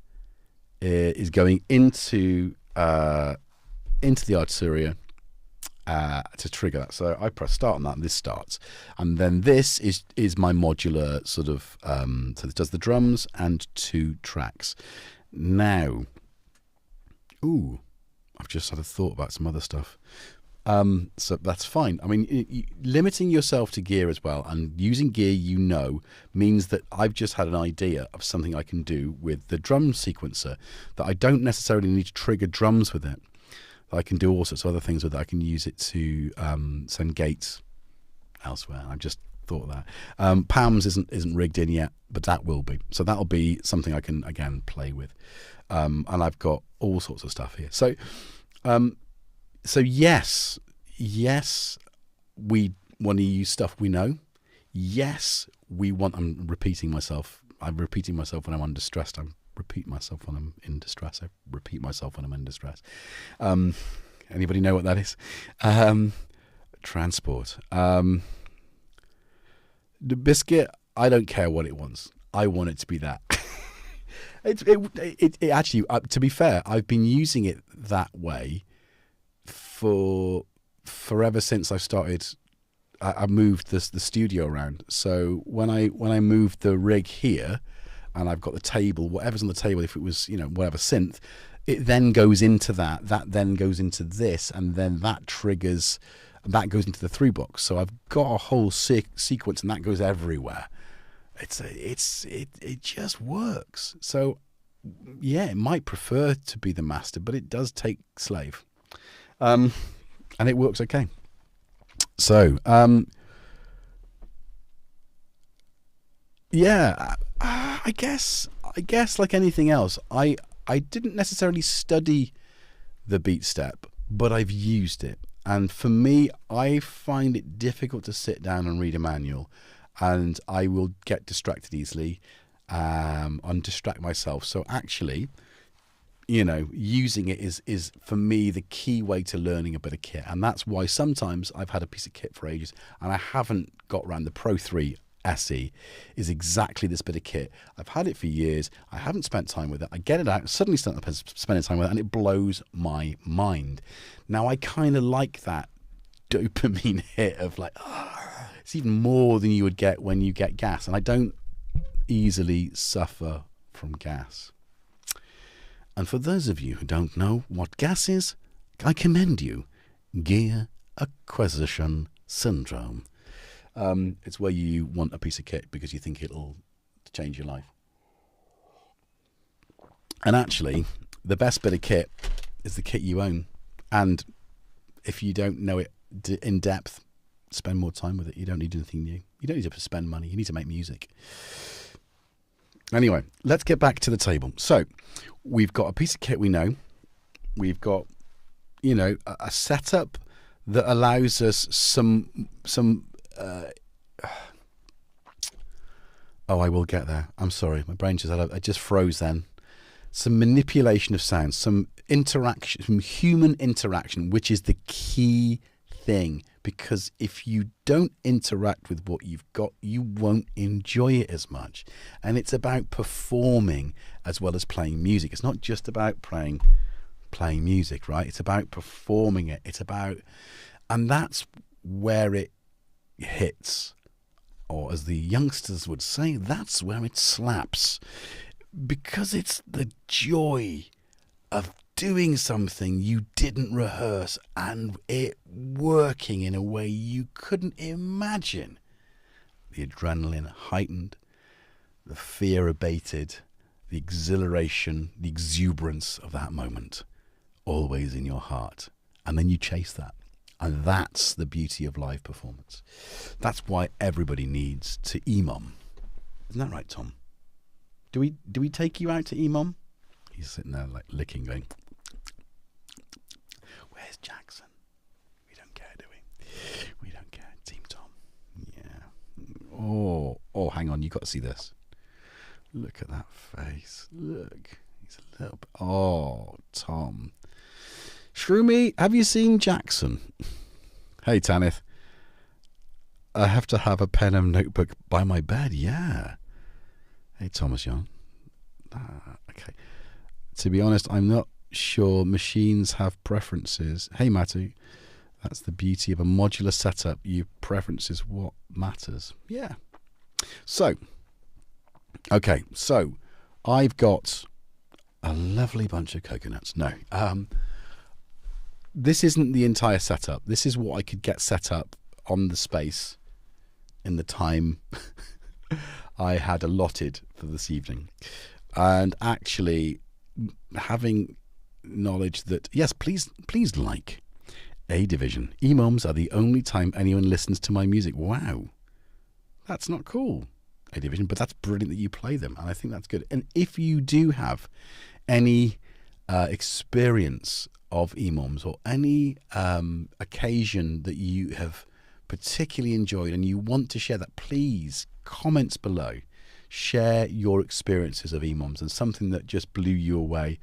is going into the Arturia to trigger that. So I press start on that, and this starts. And then this is my modular sort of, so it does the drums and 2 tracks. Now, I've just had a thought about some other stuff. So that's fine. I mean, limiting yourself to gear as well, and using gear means that I've just had an idea of something I can do with the drum sequencer, that I don't necessarily need to trigger drums with it. I can do all sorts of other things with it. I can use it to send gates elsewhere. I've just thought of that. PAMS isn't rigged in yet, but that will be. So that'll be something I can, again, play with. And I've got all sorts of stuff here. So yes, we want to use stuff we know. Yes, I'm repeating myself when I'm undistressed. I repeat myself when I'm in distress. I repeat myself when I'm in distress. Anybody know what that is? Transport. The biscuit, I don't care what it wants. I want it to be that. It actually, to be fair, I've been using it that way for forever since I started. I moved the studio around. So when I moved the rig here, and I've got the table, whatever's on the table, if it was, whatever synth, it then goes into that then goes into this, and then that triggers, that goes into the 3 box. So I've got a whole sequence, and that goes everywhere. It just works. So yeah, it might prefer to be the master, but it does take slave, and it works okay. So yeah, I guess like anything else, I didn't necessarily study the beat step, but I've used it. And for me, I find it difficult to sit down and read a manual, and I will get distracted easily, and distract myself. So actually, using it is for me the key way to learning a bit of kit. And that's why sometimes I've had a piece of kit for ages and I haven't got around. The Pro 3 SE is exactly this bit of kit. I've had it for years. I haven't spent time with it. I get it out, suddenly start spending time with it, and it blows my mind. Now, I kind of like that dopamine hit of like, it's even more than you would get when you get gas. And I don't easily suffer from gas. And for those of you who don't know what gas is, I commend you. Gear acquisition syndrome. It's where you want a piece of kit because you think it'll change your life. And actually, the best bit of kit is the kit you own. And if you don't know it in depth, spend more time with it. You don't need anything new. You don't need to spend money. You need to make music. Anyway, let's get back to the table. So we've got a piece of kit we know. We've got, a setup that allows us some I will get there. I'm sorry. My brain I just froze then. Some manipulation of sound, some interaction, some human interaction, which is the key thing. Because if you don't interact with what you've got, you won't enjoy it as much. And it's about performing as well as playing music. It's not just about playing music, right? It's about performing it. And that's where it hits. Or as the youngsters would say, that's where it slaps. Because it's the joy of doing something you didn't rehearse and it working in a way you couldn't imagine. The adrenaline heightened, the fear abated, the exhilaration, the exuberance of that moment, always in your heart. And then you chase that. And that's the beauty of live performance. That's why everybody needs to EMOM. Isn't that right, Tom? Do we take you out to EMOM? He's sitting there like licking, going, where's Jackson? We don't care, do we? We don't care. Team Tom. Yeah. Oh, hang on. You got to see this. Look at that face. Look. He's a little bit. Oh, Tom. Shroomy, have you seen Jackson? Hey, Tanith. I have to have a pen and notebook by my bed. Yeah. Hey, Thomas Young. Okay. To be honest, I'm not sure machines have preferences. Hey, Matty, that's the beauty of a modular setup. Your preference is what matters. Yeah. So, okay, so I've got a lovely bunch of coconuts. No, this isn't the entire setup. This is what I could get set up on the space in the time I had allotted for this evening. And actually having knowledge that, yes, please like A Division. EMOMs are the only time anyone listens to my music. Wow. That's not cool, A Division, but that's brilliant that you play them. And I think that's good. And if you do have any experience of EMOMs or any occasion that you have particularly enjoyed and you want to share that, please, comments below. Share your experiences of EMOMs and something that just blew you away,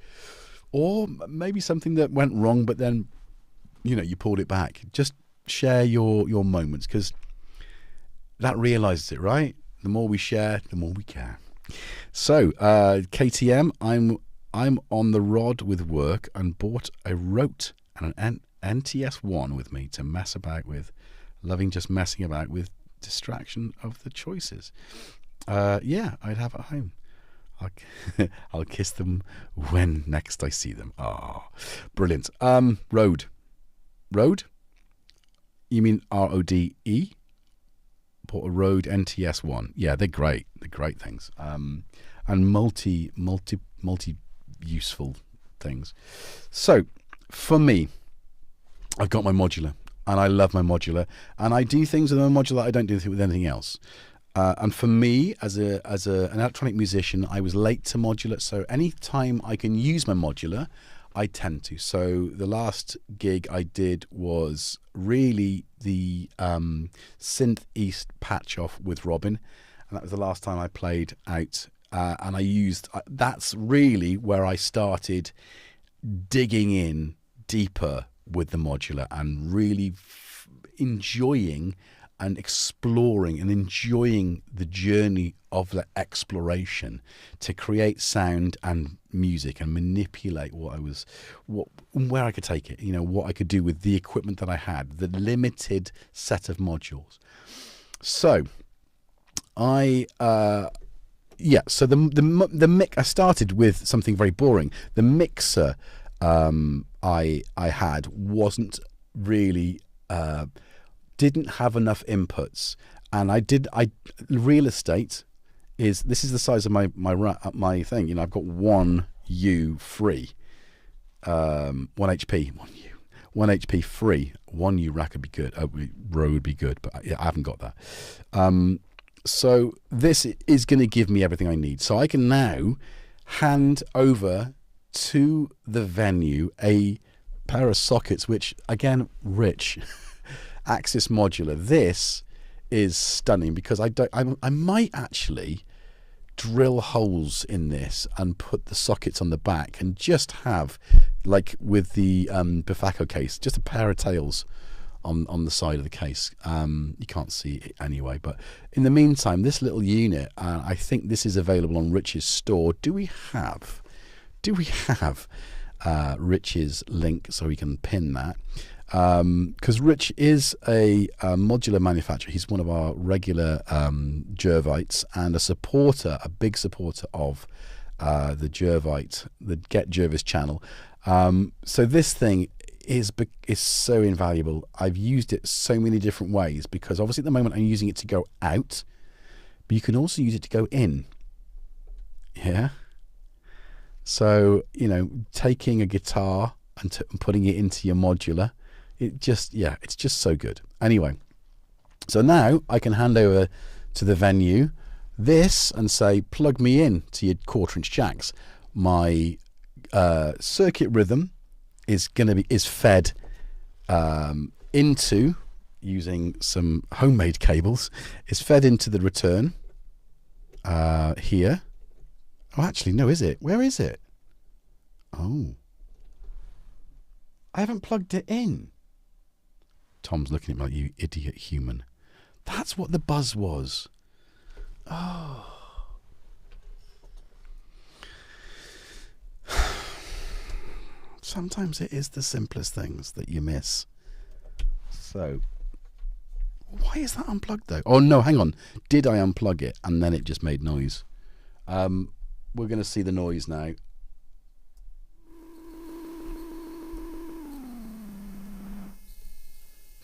or maybe something that went wrong but then you pulled it back. Just share your moments, because that realizes it, right? The more we share, the more we care. So KTM, I'm on the rod with work and bought a Rote and an NTS1 with me to mess about with. Loving just messing about with distraction of the choices. Yeah, I'd have at home. I'll kiss them when next I see them. Oh, brilliant. Rode. You mean RODE? Bought a Rode NTS1. Yeah, they're great. They're great things. And multi useful things. So for me, I've got my modular, and I love my modular, and I do things with my modular I don't do with anything else. And for me, as an electronic musician, I was late to modular, so any time I can use my modular, I tend to. So the last gig I did was really the Synth East patch off with Robin, and that was the last time I played out. And I used, that's really where I started digging in deeper with the modular and really enjoying and exploring and enjoying the journey of the exploration to create sound and music and manipulate where I could take it, what I could do with the equipment that I had, the limited set of modules. So so the mix, I started with something very boring. The mixer I had wasn't really didn't have enough inputs, and real estate is the size of my thing. I've got 1 U free, 1 HP, 1 HP free. 1 U rack would be good. Row would be good, but I haven't got that. So this is going to give me everything I need. So I can now hand over to the venue a pair of sockets, which again, rich. Axis modular. This is stunning because I might actually drill holes in this and put the sockets on the back and just have, like with the Bifaco case, just a pair of tails on the side of the case. You can't see it anyway, but in the meantime, this little unit, I think this is available on Rich's store. Do we have Rich's link so we can pin that? Because Rich is a modular manufacturer. He's one of our regular Jervites and a big supporter of the GetJervis channel. So this thing is so invaluable. I've used it so many different ways because obviously at the moment I'm using it to go out, but you can also use it to go in. Yeah. So, taking a guitar and putting it into your modular, it's just so good. Anyway, so now I can hand over to the venue this and say, plug me in to your 1/4-inch jacks. My circuit rhythm is fed into, using some homemade cables, is fed into the return here. Oh, actually, no, is it? Where is it? Oh, I haven't plugged it in. Tom's looking at me like, you idiot human. That's what the buzz was. Oh. Sometimes it is the simplest things that you miss. So, why is that unplugged though? Oh no, hang on. Did I unplug it and then it just made noise? We're going to see the noise now.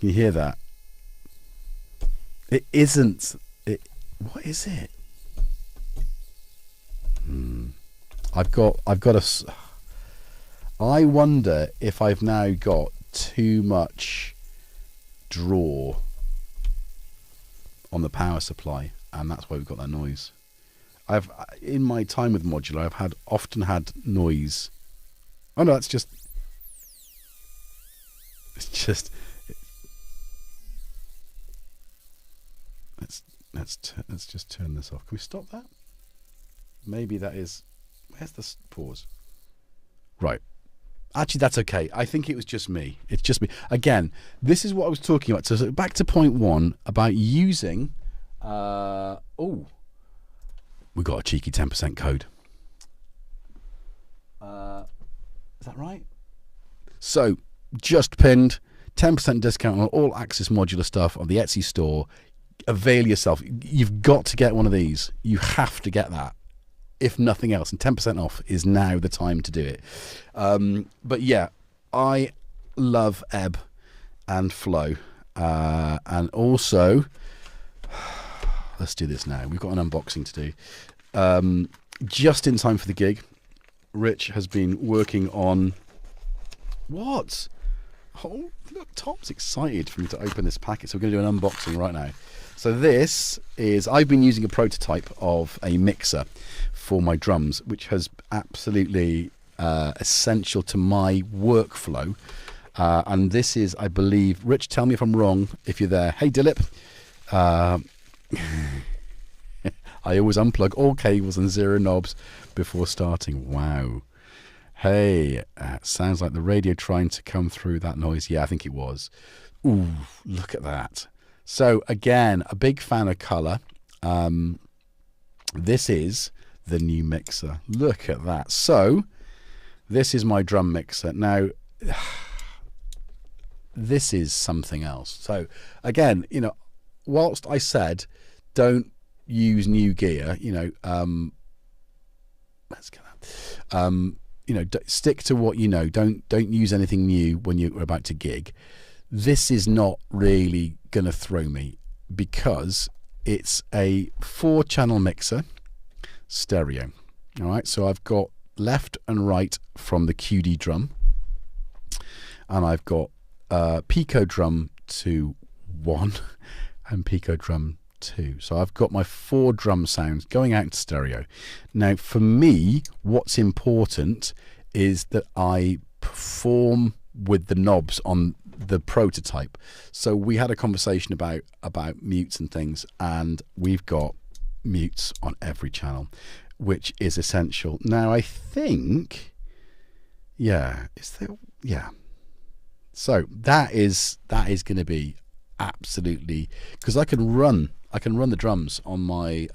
Can you hear that? It isn't. What is it? I've got a. I wonder if I've now got too much draw on the power supply, and that's why we've got that noise. In my time with Modular, I've often had noise. Oh no, it's just let's just turn this off. Can we stop that? Maybe that is. Where's the pause? Right. Actually, that's okay. I think it was just me. It's just me. Again, this is what I was talking about. So back to point one about using. Oh, we got a cheeky 10% code. Is that right? So just pinned 10% discount on all Axis Modular stuff on the Etsy store. Avail yourself. You've got to get one of these. You have to get that. If nothing else, and 10% off is now the time to do it. But yeah, I love ebb and flow. And also, let's do this now. We've got an unboxing to do. Just in time for the gig, Rich has been working on... What? Oh, look, Tom's excited for me to open this packet. So we're going to do an unboxing right now. So this is... I've been using a prototype of a mixer for my drums, which has absolutely essential to my workflow. And this is, I believe, Rich, tell me if I'm wrong, if you're there. Hey, Dilip. I always unplug all cables and zero knobs before starting. Wow. Hey, sounds like the radio trying to come through that noise. Yeah, I think it was. Ooh, look at that. So, again, a big fan of colour. This is the new mixer. Look at that. So this is my drum mixer. Now this is something else. So again, you know, whilst I said don't use new gear, you know, let's get that. You know, stick to what you know. Don't use anything new when you're about to gig. This is not really gonna throw me because it's a 4-channel mixer, stereo. All right, so I've got left and right from the QD drum, and I've got Pico drum to 1 and Pico drum 2. So I've got my 4 drum sounds going out into stereo. Now, for me, what's important is that I perform with the knobs on the prototype. So we had a conversation about mutes and things, and we've got mutes on every channel, which is essential. Now I think, yeah, so that is going to be absolutely, because I can run the drums on my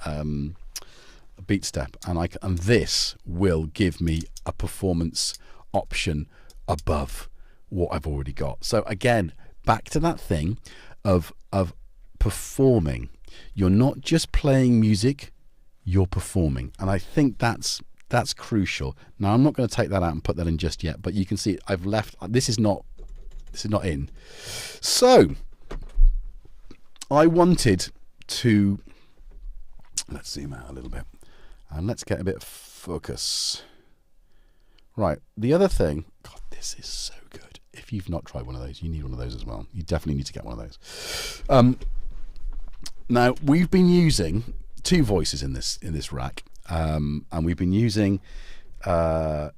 beat step, and this will give me a performance option above what I've already got. So again, back to that thing of performing. You're not just playing music, you're performing, and I think that's crucial. Now I'm not going to take that out and put that in just yet, but you can see I've left. This is not in. So I wanted to, let's zoom out a little bit and let's get a bit of focus. Right, the other thing, God, this is so good. If you've not tried one of those, you need one of those as well. You definitely need to get one of those. Now we've been using 2 voices in this rack, and we've been using the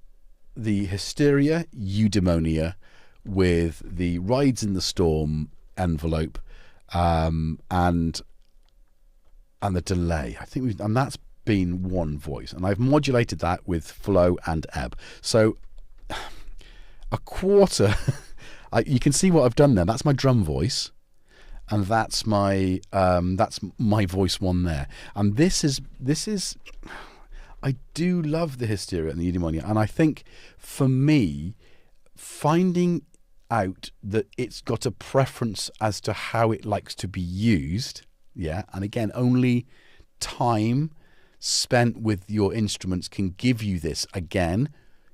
Hysteria Eudaimonia with the Rides in the Storm envelope, and the delay. I think and that's been one voice, and I've modulated that with flow and ebb. So a quarter. You can see what I've done there. That's my drum voice, and that's my voice one there. And this is I do love the Hysteria and the Eudaimonia, and I think for me finding out that it's got a preference as to how it likes to be used. Yeah. And again, only time spent with your instruments can give you this. Again,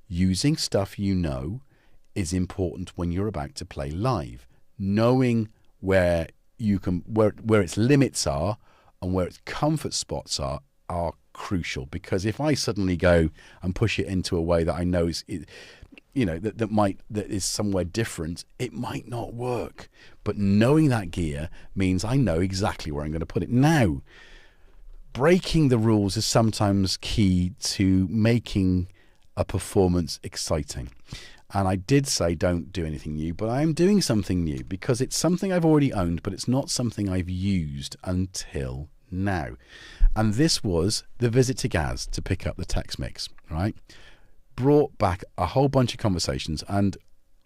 using stuff you know is important when you're about to play live. Knowing where you can, where its limits are and where its comfort spots are crucial. Because if I suddenly go and push it into a way that I know is, that is somewhere different, it might not work. But knowing that gear means I know exactly where I'm going to put it. Now, breaking the rules is sometimes key to making a performance exciting. And I did say don't do anything new, but I am doing something new because it's something I've already owned, but it's not something I've used until now. And this was the visit to Gaz to pick up the Tex Mix, right? Brought back a whole bunch of conversations and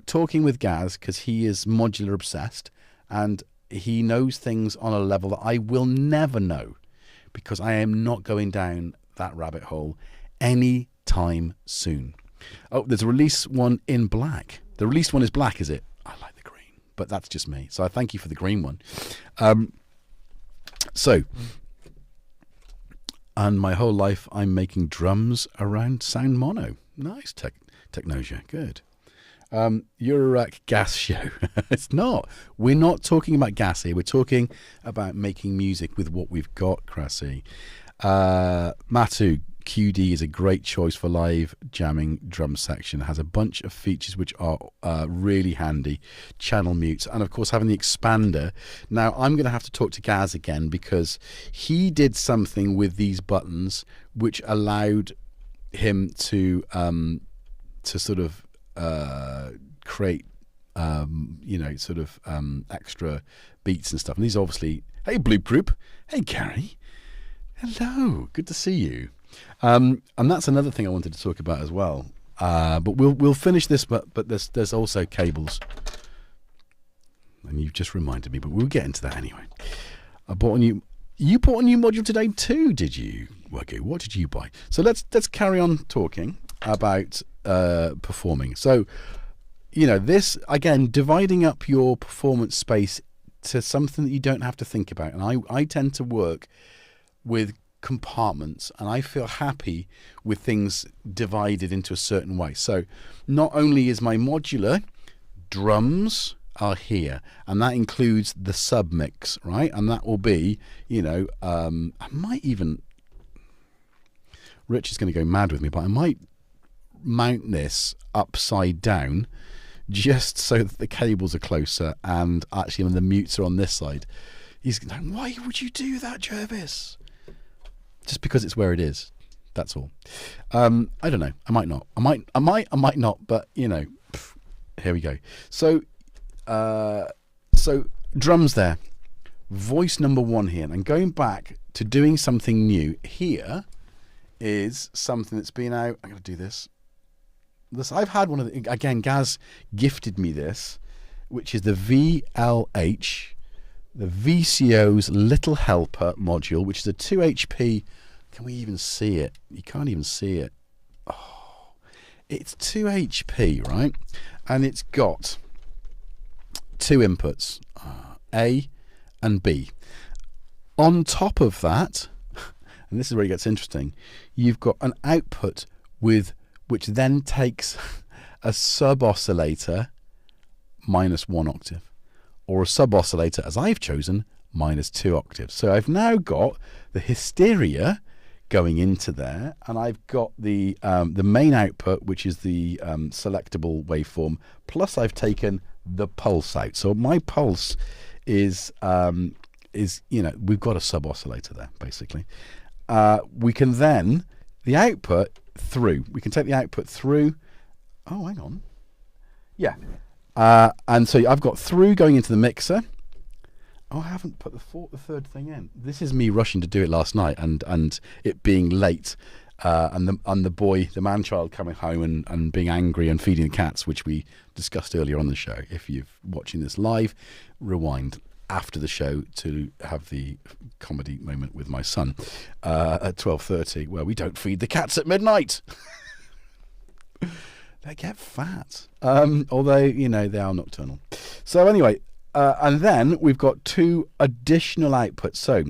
talking with Gaz, because he is modular obsessed and he knows things on a level that I will never know, because I am not going down that rabbit hole anytime soon. Oh, there's a release one in black. The released one is black, is it? I like the green, but that's just me. So I thank you for the green one. And my whole life I'm making drums around sound mono. Nice, Technosia, good. Eurorack gas show. It's not. We're not talking about gas here. We're talking about making music with what we've got, Krasi. Matu, QD is a great choice for live jamming drum section. It has a bunch of features which are really handy. Channel mutes, and of course having the expander. Now I'm going to have to talk to Gaz again, because he did something with these buttons which allowed him to sort of create extra beats and stuff. And these obviously, hey Bloop, hey Gary, hello, good to see you. And that's another thing I wanted to talk about as well. But we'll finish this. But there's also cables, and you've just reminded me. But we'll get into that anyway. I bought a new. You bought a new module today too, did you? Okay, what did you buy? So let's carry on talking about performing. So this again, dividing up your performance space to something that you don't have to think about. And I tend to work with compartments, and I feel happy with things divided into a certain way. So not only is my modular, drums are here, and that includes the sub mix, right? And that will be, I might even, Rich is going to go mad with me, but I might mount this upside down just so that the cables are closer, and actually when the mutes are on this side. He's going, why would you do that, Jervis? Just because it's where it is. That's all. I don't know. I might not. I might not. But here we go. So drums there. Voice number one here. And going back to doing something new. Here is something that's been out. I'm going to do this. I've had one of the, again, Gaz gifted me this, which is the VLH, the VCO's Little Helper module, which is a 2 HP. Can we even see it? You can't even see it. Oh, it's 2 HP, right? And it's got two inputs, A and B. On top of that, and this is where it gets interesting, you've got an output which then takes a sub-oscillator -1 octave, or a sub-oscillator, as I've chosen, -2 octaves. So I've now got the hysteria going into there, and I've got the main output, which is the selectable waveform, plus I've taken the pulse out. So my pulse is we've got a sub-oscillator there, basically. We can then, the output through, we can take the output through, oh, hang on. Yeah. And so I've got through going into the mixer. Oh, I haven't put the third thing in. This is me rushing to do it last night, and it being late, and the man-child coming home and being angry and feeding the cats, which we discussed earlier on the show. If you're watching this live, rewind after the show to have the comedy moment with my son at 12:30, where we don't feed the cats at midnight. they get fat. Although, you know, they are nocturnal. So anyway, and then we've got 2 additional outputs. So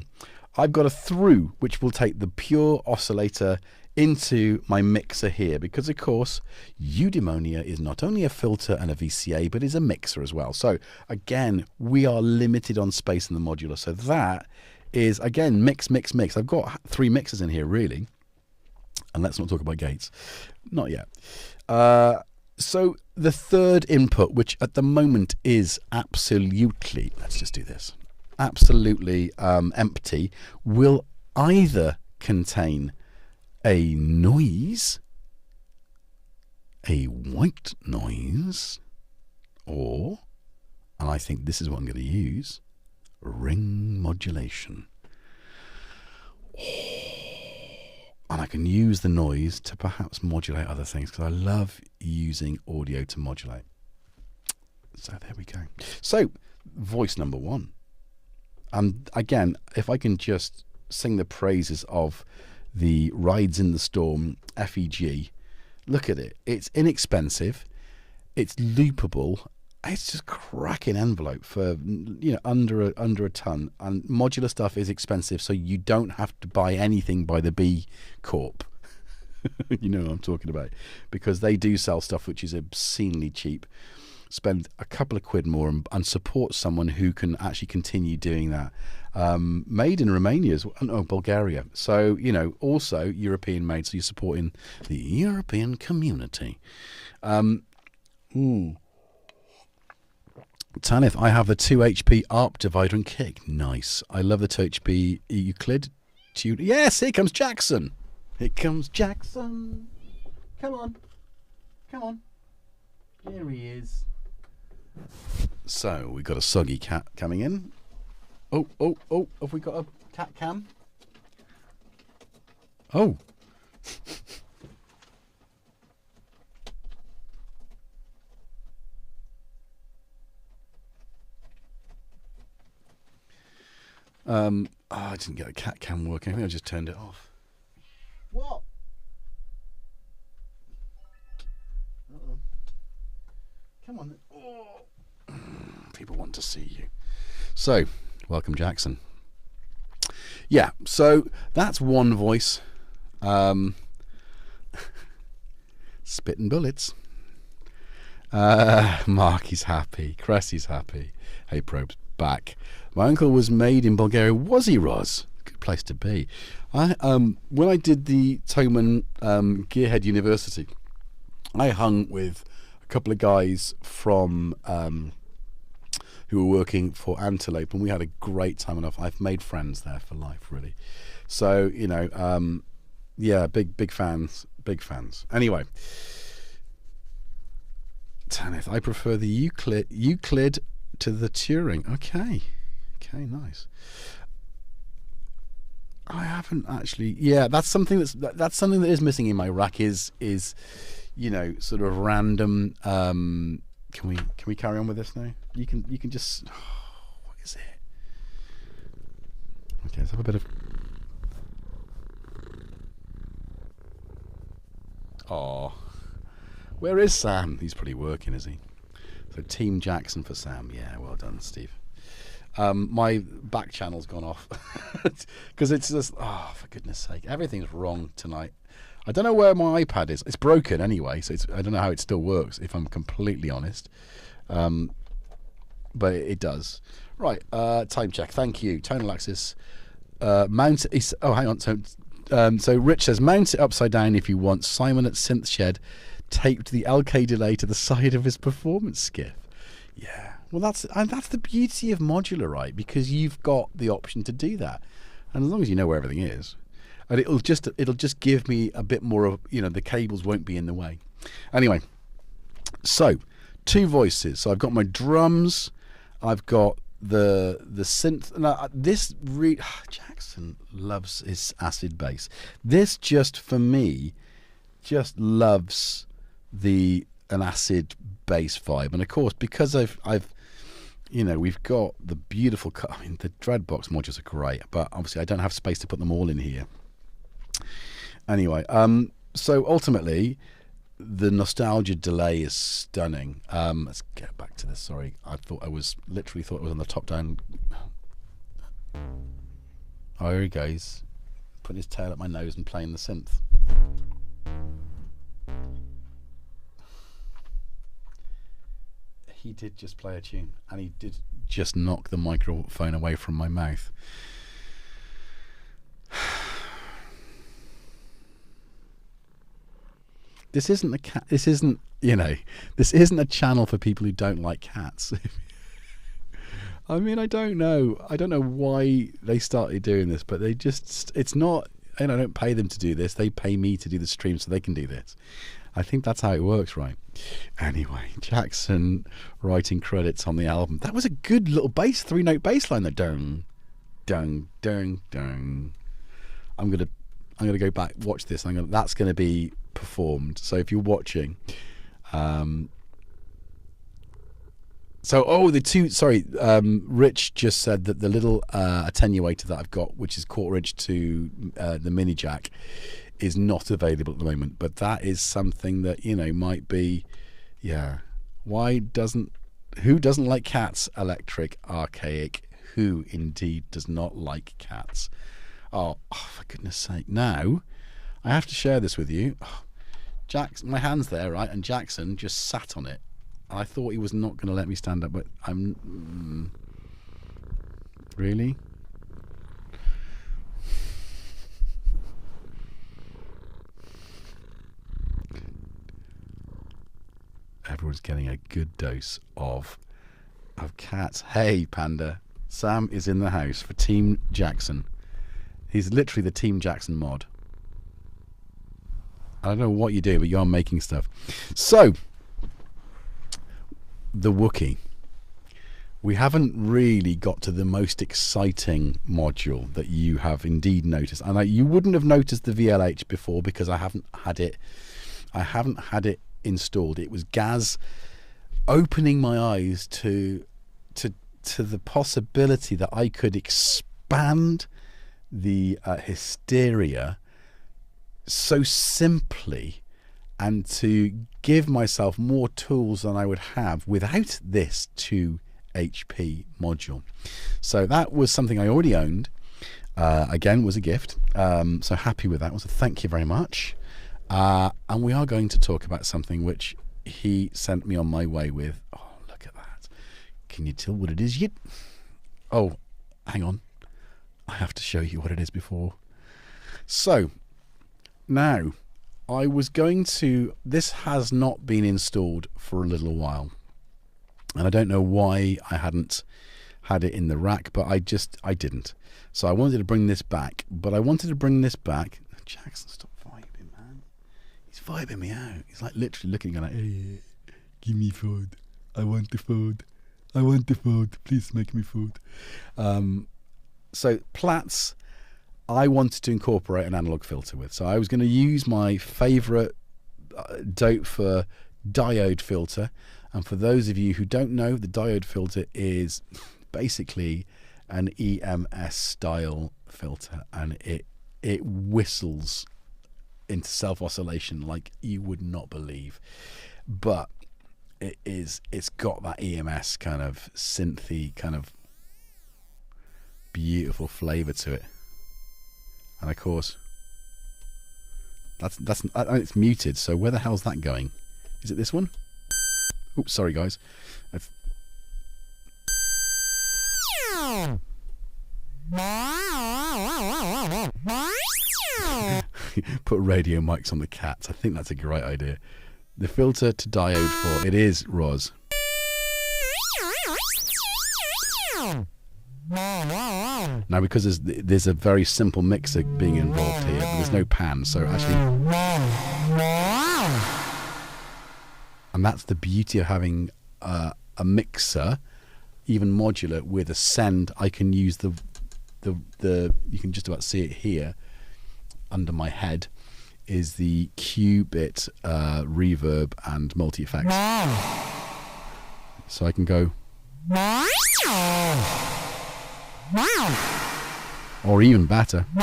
I've got a through, which will take the pure oscillator into my mixer here, because of course eudaimonia is not only a filter and a VCA, but is a mixer as well. So again, we are limited on space in the modular. So that is, again, mix. I've got 3 mixers in here, really. And let's not talk about gates. Not yet. So the third input, which at the moment is absolutely, let's just do this, absolutely empty, will either contain a noise, a white noise, or, and I think this is what I'm going to use, ring modulation. And I can use the noise to perhaps modulate other things, because I love using audio to modulate. So there we go. So voice number 1. And again, if I can just sing the praises of the Rides in the Storm FEG, look at it. It's inexpensive. It's loopable. It's just cracking envelope for, you know, under a ton. And modular stuff is expensive, so you don't have to buy anything by the B Corp. You know what I'm talking about, because they do sell stuff which is obscenely cheap. Spend a couple of quid more and support someone who can actually continue doing that. Made in Romania, Bulgaria. So, you know, also European made, so you're supporting the European community. Tanith, I have the 2 HP ARP divider and kick. Nice. I love the 2 HP Euclid tune. Yes, here comes Jackson. Here comes Jackson. Come on. Come on. Here he is. So, we've got a soggy cat coming in. Oh, have we got a cat cam? Oh. I didn't get the cat cam working. I think I just turned it off. What? Uh-oh. Come on. Oh. People want to see you. So, welcome, Jackson. Yeah, so that's one voice. Spitting bullets. Mark is happy. Cressy's happy. Hey, Probe's back. My uncle was made in Bulgaria. Was he, Roz? Good place to be. When I did the Thoman Gearhead University, I hung with a couple of guys from who were working for Antelope, and we had a great time enough. I've made friends there for life, really. So, you know, yeah, big fans. Anyway, Tanith, I prefer the Euclid to the Turing. Okay, nice. I haven't actually. Yeah, that's something that is missing in my rack. Is you know, sort of random. Can we carry on with this now? You can just. Oh, what is it? Okay, let's have a bit of. Oh, where is Sam? He's probably working, is he? So Team Jackson for Sam. Yeah, well done, Steve. My back channel's gone off because it's just, oh, for goodness sake, everything's wrong tonight. I don't know where my iPad is. It's broken anyway, so I don't know how it still works, if I'm completely honest. But it does. Right, time check. Thank you. Tonal axis. Mount it. Oh, hang on. So Rich says, mount it upside down if you want. Simon at Synth Shed taped the LK delay to the side of his performance skiff. Yeah. Well, that's the beauty of modular, right? Because you've got the option to do that, and as long as you know where everything is, and it'll just give me a bit more of, you know, the cables won't be in the way. Anyway, so 2 voices. So I've got my drums, I've got the synth. Now Jackson loves his acid bass. This just for me just loves an acid bass vibe, and of course because I've you know, we've got the beautiful I mean, the Dreadbox modules are great, but obviously I don't have space to put them all in here. Anyway, so ultimately the nostalgia delay is stunning. Let's get back to this. Sorry, I literally thought it was on the top down. Oh, here he goes, putting his tail up my nose and playing the synth. He did just play a tune, and he did just knock the microphone away from my mouth. This isn't a cat. This isn't, this isn't a channel for people who don't like cats. I mean, I don't know why they started doing this, but it's not, I don't pay them to do this. They pay me to do the stream so they can do this. I think that's how it works, right? Anyway, Jackson writing credits on the album. That was a good little bass, 3-note bass line. That dung, dung, dung, dung. I'm gonna go back, watch this. That's gonna be performed. So if you're watching, Rich just said that the little attenuator that I've got, which is 1/4 inch to the mini jack, is not available at the moment, but that is something that might be, who doesn't like cats? Electric, archaic, who indeed does not like cats? Oh, for goodness sake. Now I have to share this with you. My hand's there, right, and Jackson just sat on it. I thought he was not going to let me stand up, but I'm really. Everyone's getting a good dose of cats. Hey, Panda. Sam is in the house for Team Jackson. He's literally the Team Jackson mod. I don't know what you do, but you're making stuff. So, the Wookiee. We haven't really got to the most exciting module that you have indeed noticed. And you wouldn't have noticed the VLH before because I haven't had it installed. It was Gaz opening my eyes to the possibility that I could expand the hysteria so simply, and to give myself more tools than I would have without this 2 HP module. So that was something I already owned. Again, was a gift. So happy with that. So thank you very much. And we are going to talk about something which he sent me on my way with. Oh, look at that. Can you tell what it is yet? Oh, hang on. I have to show you what it is before. So, now, I was going to... This has not been installed for a little while. And I don't know why I hadn't had it in the rack, but I didn't. So I wanted to bring this back. But I wanted to bring this back... Jackson, stop vibing, man. He's vibing me out. He's like literally looking at it. Hey, give me food. I want the food. I want the food. Please make me food. So Platts, I wanted to incorporate an analog filter with. So I was going to use my favourite dope for diode filter. And for those of you who don't know, the diode filter is basically an EMS style filter, and it whistles into self-oscillation like you would not believe. But it's got that EMS kind of synthy kind of beautiful flavour to it. And of course it's muted, so where the hell's that going? Is it this one? Oops, sorry guys. Put radio mics on the cats. I think that's a great idea. The filter to diode for it is Roz. Now, because there's a very simple mixer being involved here, but there's no pan, so actually, and that's the beauty of having a mixer, even modular, with a send. I can use the you can just about see it here under my head is the Q-bit reverb and multi-effects. So I can go, or even better. You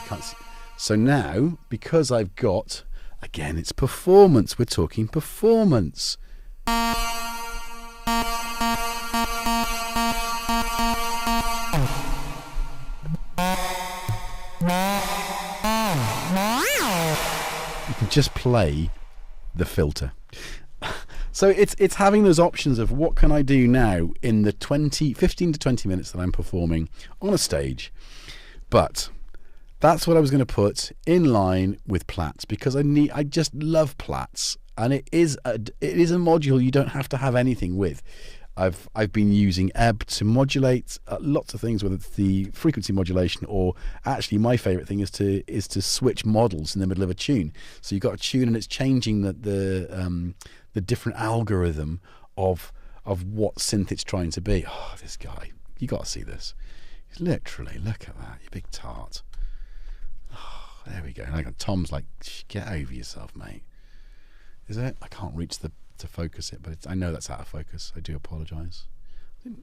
can't see. So now, because I've got, again, it's performance. We're talking performance. You can just play the filter. So it's having those options of what can I do now in the 15 to 20 minutes that I'm performing on a stage. But that's what I was going to put in line with Platts, because I just love Platts, and it is a module you don't have to have anything with. I've been using Ebb to modulate lots of things, whether it's the frequency modulation, or actually my favorite thing is to switch models in the middle of a tune. So you've got a tune and it's changing the different algorithm of what synth it's trying to be. Oh, this guy, you got to see this. He's literally, look at that, you big tart. Oh, there we go. Tom's like, get over yourself, mate. Is it? I can't reach to focus it, but I know that's out of focus. I do apologise. There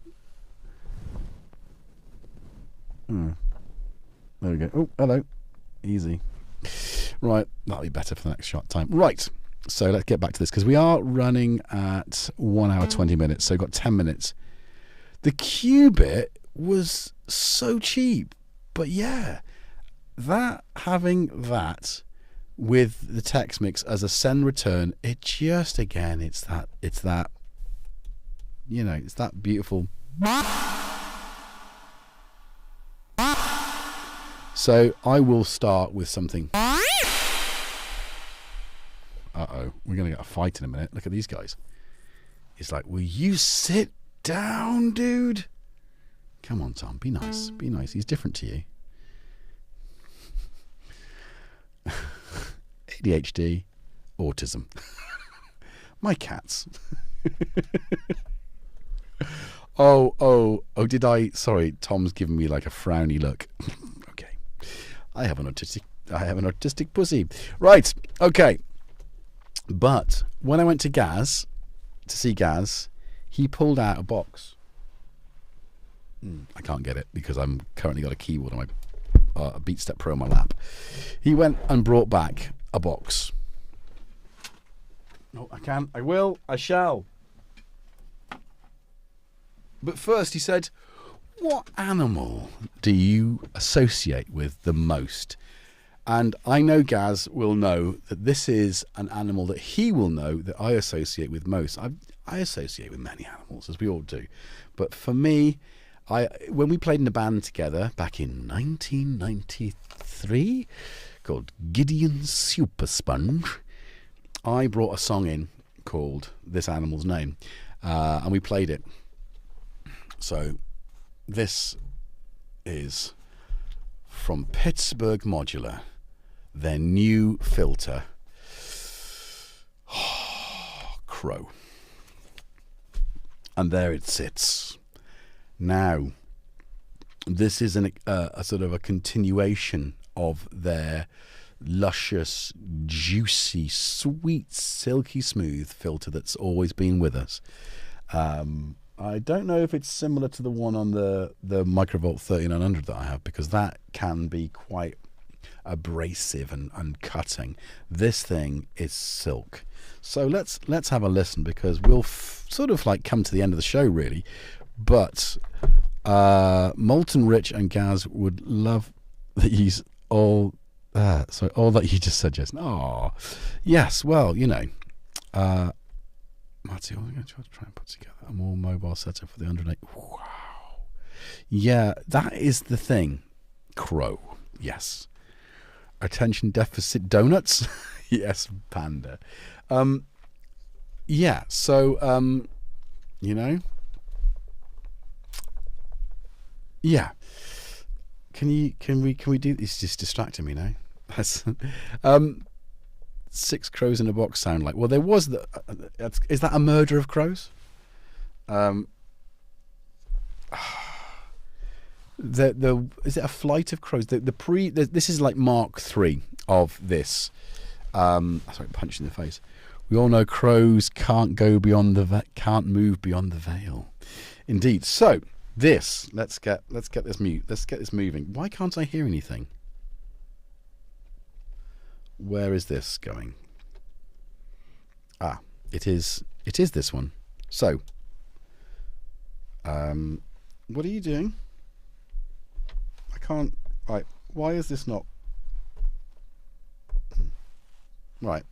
we go. Oh, hello. Easy. Right, that'll be better for the next shot time. Right, so let's get back to this, because we are running at 1 hour 20 minutes, so we've got 10 minutes. The Qubit was so cheap, but yeah, having that with the text mix as a send return, it just, again, it's that you know, it's that beautiful. So I will start with something. We're gonna get a fight in a minute. Look at these guys. It's like, will you sit down, dude? Come on, Tom, be nice, be nice. He's different to you. ADHD, autism. My cats. oh, did I? Sorry, Tom's giving me like a frowny look. Okay. I have an autistic pussy. Right, okay. But when I went to see Gaz, he pulled out a box. I can't get it because I'm currently got a keyboard on my a BeatStep Pro on my lap. He went and brought back a box. No, I can. I will. I shall. But first he said, what animal do you associate with the most? And I know Gaz will know that this is an animal that he will know that I associate with most. I associate with many animals, as we all do. But for me, when we played in a band together back in 1993 called Gideon Super Sponge, I brought a song in called This Animal's Name, and we played it. So this is from Pittsburgh Modular, their new filter, Crow. And there it sits. Now, this is a sort of a continuation of their luscious, juicy, sweet, silky smooth filter that's always been with us. I don't know if it's similar to the one on the Microvolt 3900 that I have, because that can be quite abrasive and cutting. This thing is silk. So let's have a listen, because we'll sort of like come to the end of the show really. But Molten Rich and Gaz would love these all that you just said, Jason. Oh, yes. Well, you know, Matty, I'm going to try and put together a more mobile setup for the 108. Wow. Yeah, that is the thing. Crow. Yes. Attention deficit donuts. Yes, Panda. Yeah. So, you know. Yeah. Can we do this? Just distracting me now. That's 6 crows in a box sound like. Well, there was is that a murder of crows? Is it a flight of crows? This is like Mark III of this. Sorry, punch in the face. We all know crows can't go beyond can't move beyond the veil. Indeed. So let's get this moving. Why can't I hear anything? where is this going? Ah, it is this one. So, what are you doing? I can't, right, why is this not, right.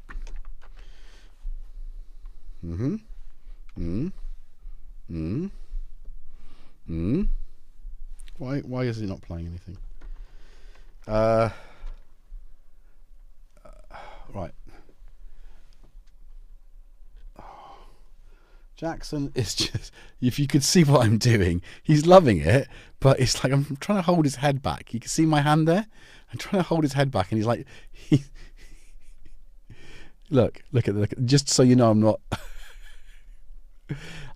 Why is it not playing anything? Right. Jackson is just, if you could see what I'm doing, he's loving it, but it's like I'm trying to hold his head back. You can see my hand there? I'm trying to hold his head back, and he's like, look at just so you know, I'm not,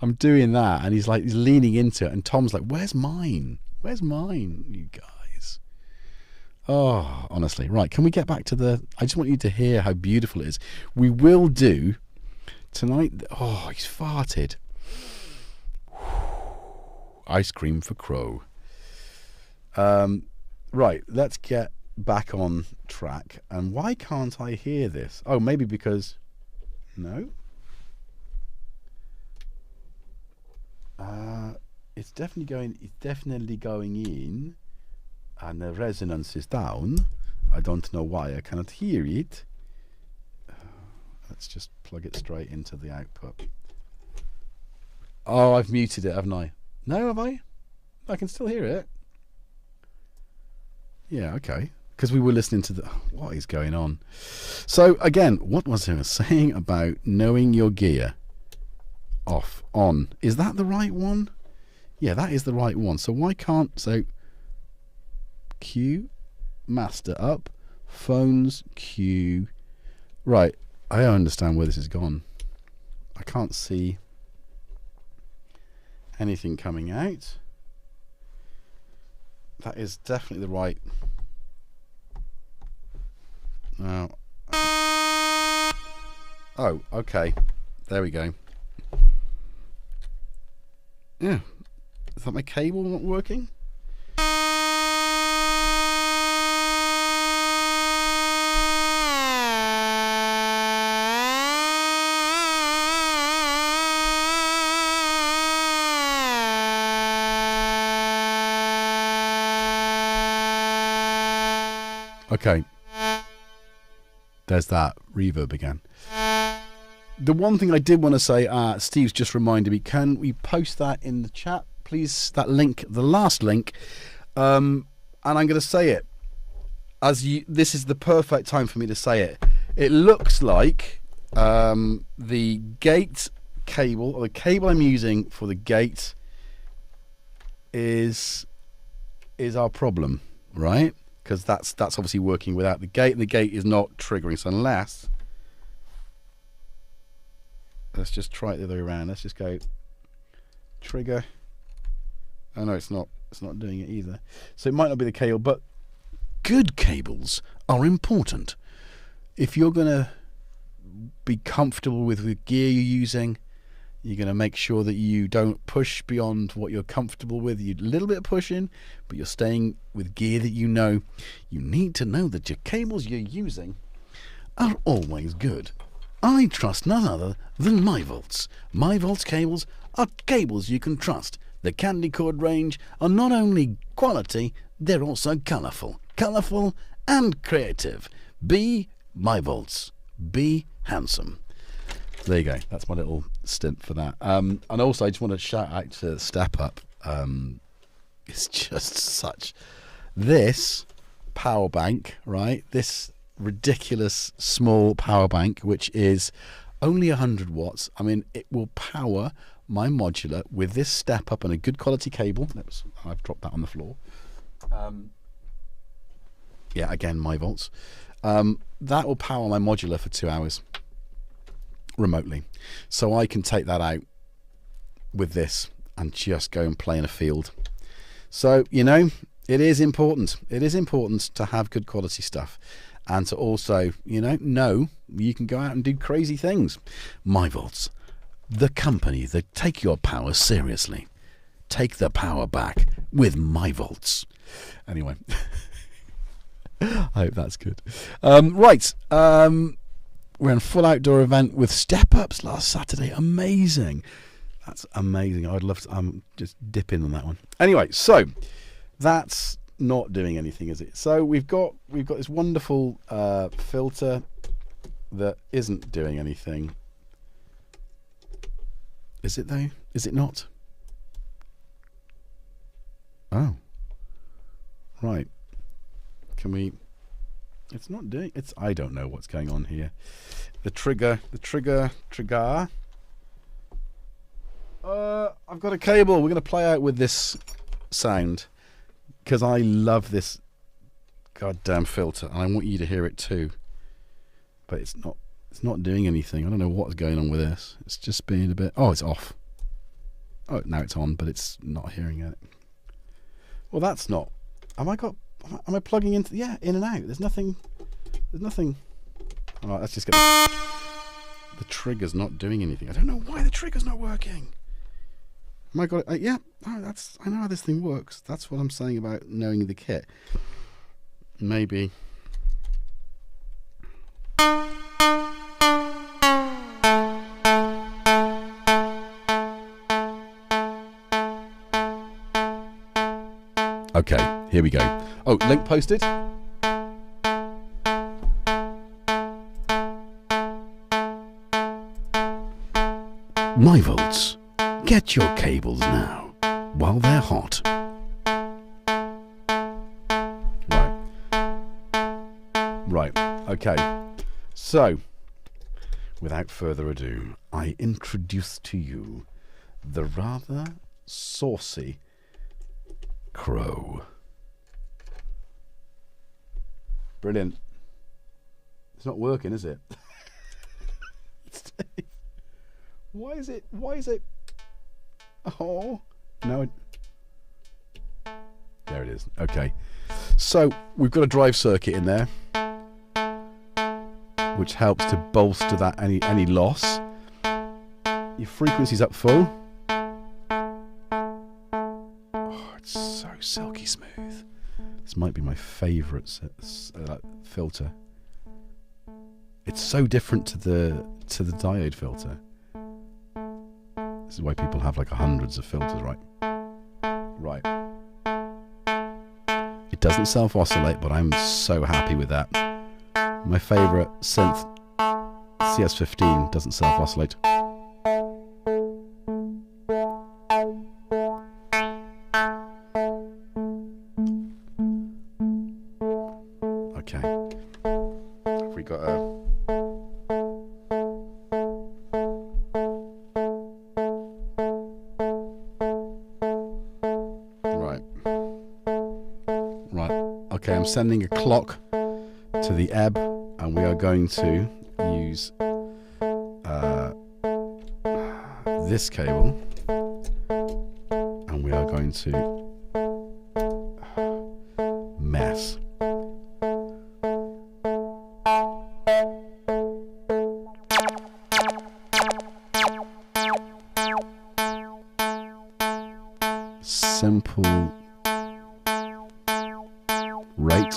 I'm doing that, and he's leaning into it, and Tom's like, where's mine, you guys? Oh, honestly. Right, can we get back to I just want you to hear how beautiful it is. We will do tonight. Oh, he's farted. Ice cream for Crow. Right, let's get back on track. And why can't I hear this? Oh, maybe because, no, it's definitely going in, and the resonance is down. I don't know why I cannot hear it. Let's just plug it straight into the output. Oh, I've muted it, haven't I? No, have I? I can still hear it. Yeah, okay. Because we were listening to what is going on? So again, what was I saying about knowing your gear? Off, on. Is that the right one? Yeah, that is the right one. So why can't, so Q, master up, phones, Q. Right, I don't understand where this has gone. I can't see anything coming out. That is definitely the right. Now, oh, okay. There we go. Yeah. Is that my cable not working? Okay. There's that reverb again. The one thing I did want to say, Steve's just reminded me, can we post that in the chat, please? That link, the last link. And I'm going to say it. This is the perfect time for me to say it. It looks like the gate cable, or the cable I'm using for the gate, is our problem, right? Because that's obviously working without the gate. The gate is not triggering. So unless, let's just try it the other way around. Let's just go trigger. Oh no, it's not doing it either. So it might not be the cable, but good cables are important. If you're gonna be comfortable with the gear you're using, you're going to make sure that you don't push beyond what you're comfortable with. You do a little bit of pushing, but you're staying with gear that you know. You need to know that your cables you're using are always good. I trust none other than MyVolts. MyVolts cables are cables you can trust. The Candy Cord range are not only quality, they're also colourful. Colourful and creative. Be MyVolts. Be handsome. There you go. That's my little stint for that. And also, I just want to shout out to Step Up. It's just such. This power bank, right? This ridiculous small power bank, which is only 100 watts. I mean, it will power my modular with this Step Up and a good quality cable. I've dropped that on the floor. Yeah, again, MyVolts. That will power my modular for 2 hours. Remotely, so I can take that out with this and just go and play in a field. So you know, it is important to have good quality stuff, and to also, you know you can go out and do crazy things. MyVolts, the company that take your power seriously. Take the power back with MyVolts. Anyway. I hope that's good. Right. We're in a full outdoor event with step-ups last Saturday. Amazing. That's amazing. I'd love to just dip in on that one. Anyway, so that's not doing anything, is it? So we've got this wonderful filter that isn't doing anything. Is it though? Is it not? Oh. Right. Can we... It's not doing... I don't know what's going on here. The trigger... I've got a cable. We're going to play out with this sound because I love this goddamn filter and I want you to hear it too. But it's not doing anything. I don't know what's going on with this. It's just being a bit... Oh, it's off. Oh, now it's on, but it's not hearing it. Well, that's not... Am I plugging into... Yeah, in and out. There's nothing... All right, let's just get... The trigger's not doing anything. I don't know why the trigger's not working. Am I got it? Yeah. Oh, I know how this thing works. That's what I'm saying about knowing the kit. Maybe... Okay, here we go. Oh, link posted. My volts, get your cables now while they're hot. Right, okay. So, without further ado, I introduce to you the rather saucy Crow. Brilliant. It's not working, is it? Why is it? Oh, no. There it is. Okay. So we've got a drive circuit in there, which helps to bolster that any loss. Your frequency's up full. So silky smooth. This might be my favourite filter. It's so different to the diode filter. This is why people have like hundreds of filters, right? Right. It doesn't self-oscillate, but I'm so happy with that. My favourite synth, CS15, doesn't self-oscillate. Sending a clock to the ebb, and we are going to use this cable, and we are going to mess. Simple rate.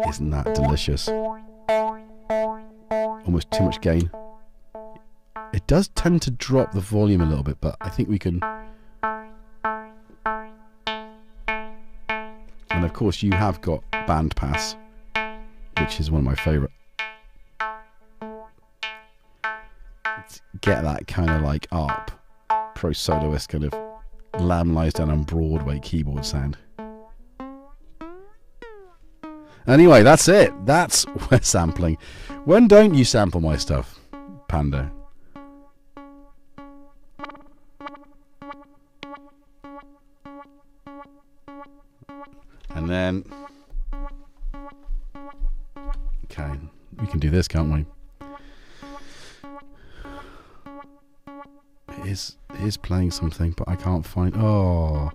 Isn't that delicious? Almost too much gain. It does tend to drop the volume a little bit, but I think we can... And of course you have got band pass, which is one of my favourite. Get that kind of like ARP, pro soloist kind of Lamb Lies Down on Broadway keyboard sound. Anyway, that's it. That's we're sampling. When don't you sample my stuff, Panda? And then... Okay, we can do this, can't we? It is playing something, but I can't find... Oh...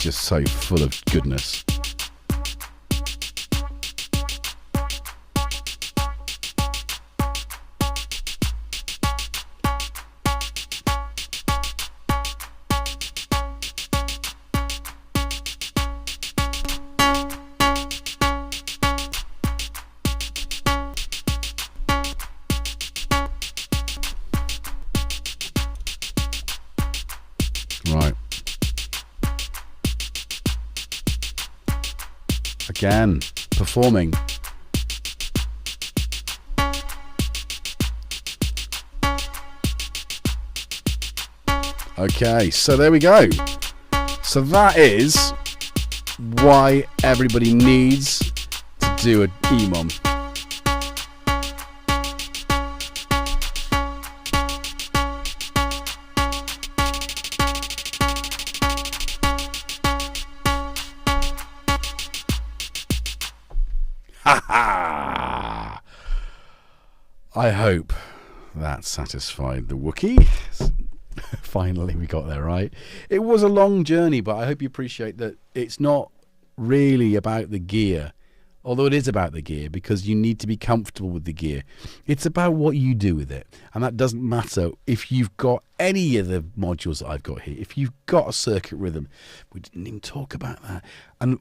just so full of goodness. Right. Again, performing. Okay, so there we go. So that is why everybody needs to do an EMOM. I hope that satisfied the Wookiee. Finally, we got there right. It was a long journey, but I hope you appreciate that it's not really about the gear, although it is about the gear because you need to be comfortable with the gear. It's about what you do with it, and that doesn't matter if you've got any of the modules that I've got here. If you've got a circuit rhythm, we didn't even talk about that, and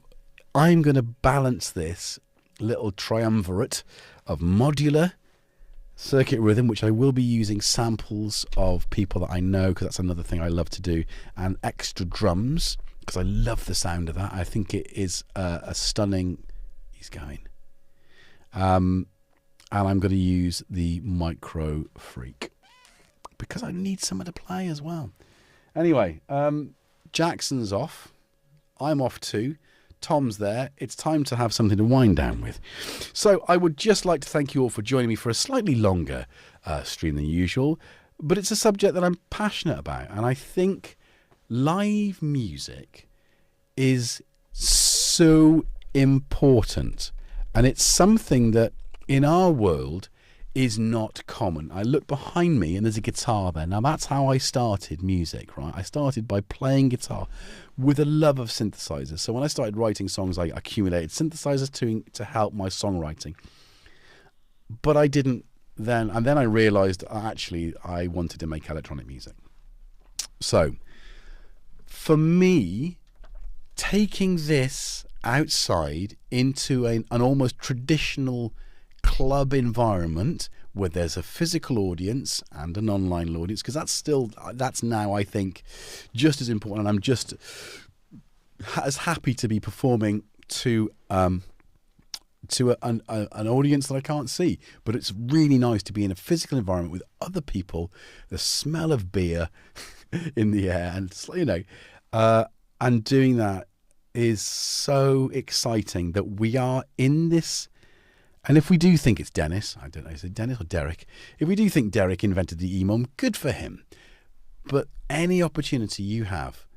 I'm going to balance this little triumvirate of modular circuit rhythm, which I will be using samples of people that I know because that's another thing I love to do, and extra drums because I love the sound of that. I think it is a stunning. He's going, and I'm going to use the Micro Freak because I need someone to play as well. Anyway, Jackson's off. I'm off too. Tom's there. It's time to have something to wind down with. So I would just like to thank you all for joining me for a slightly longer stream than usual, but it's a subject that I'm passionate about, and I think live music is so important, and it's something that in our world is not common. I look behind me and there's a guitar there. Now that's how I started music, right? I started by playing guitar with a love of synthesizers. So when I started writing songs, I accumulated synthesizers to help my songwriting. But I didn't then, and then I realized actually I wanted to make electronic music. So for me, taking this outside into an almost traditional club environment where there's a physical audience and an online audience, because that's now I think just as important, and I'm just as happy to be performing to an audience that I can't see, but it's really nice to be in a physical environment with other people, the smell of beer in the air, and and doing that is so exciting that we are in this. And if we do think it's Dennis, I don't know, is it Dennis or Derek? If we do think Derek invented the EMOM, good for him. But any opportunity you have,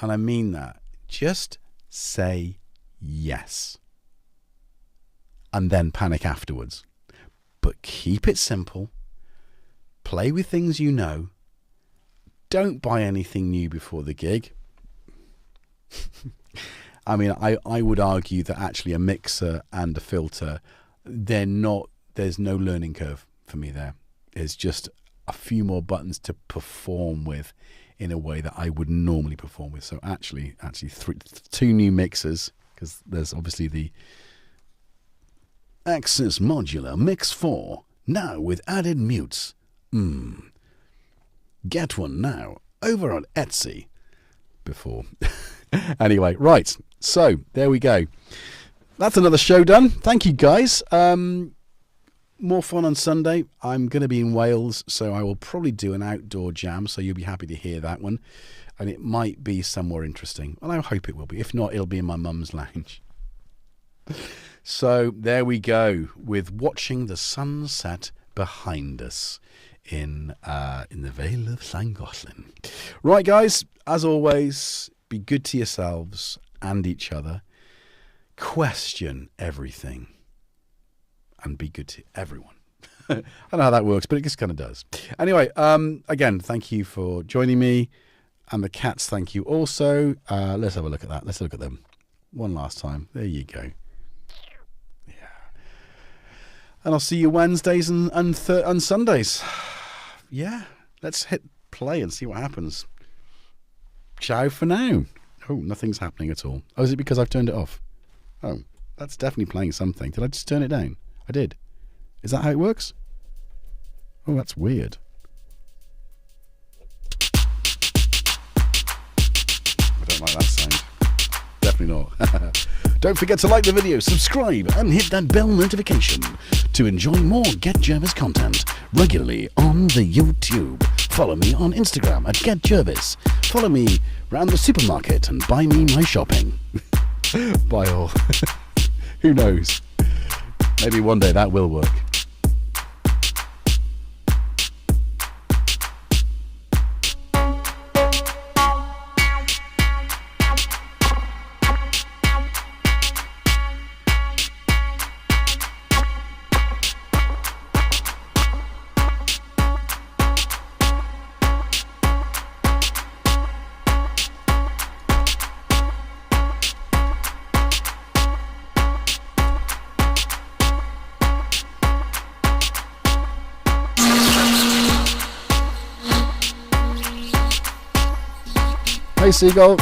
and I mean that, just say yes. And then panic afterwards. But keep it simple. Play with things you know. Don't buy anything new before the gig. I mean, I would argue that actually a mixer and a filter, there's no learning curve for me there. It's just a few more buttons to perform with in a way that I would normally perform with. So actually two new mixers, because there's obviously the Axis Modular Mix 4, now with added mutes. Get one now over on Etsy. Before. Anyway, right. So there we go. That's another show done. Thank you, guys. More fun on Sunday. I'm going to be in Wales, so I will probably do an outdoor jam, so you'll be happy to hear that one. And it might be somewhere interesting. Well, I hope it will be. If not, it'll be in my mum's lounge. So there we go, with watching the sunset behind us in the Vale of Llangollen. Right, guys, as always, be good to yourselves and each other. Question everything and be good to everyone. I don't know how that works, but it just kind of does. Anyway, again, thank you for joining me. And the cats, thank you also. Let's have a look at that. Let's look at them one last time. There you go. Yeah. And I'll see you Wednesdays and Sundays. Yeah. Let's hit play and see what happens. Ciao for now. Oh, nothing's happening at all. Oh, is it because I've turned it off? Oh, that's definitely playing something. Did I just turn it down? I did. Is that how it works? Oh, that's weird. I don't like that sound. Definitely not. Don't forget to like the video, subscribe, and hit that bell notification to enjoy more GetJervis content regularly on the YouTube. Follow me on Instagram at GetJervis. Follow me around the supermarket and buy me my shopping. Bye all. Who knows? Maybe one day that will work. Hey, Seagull.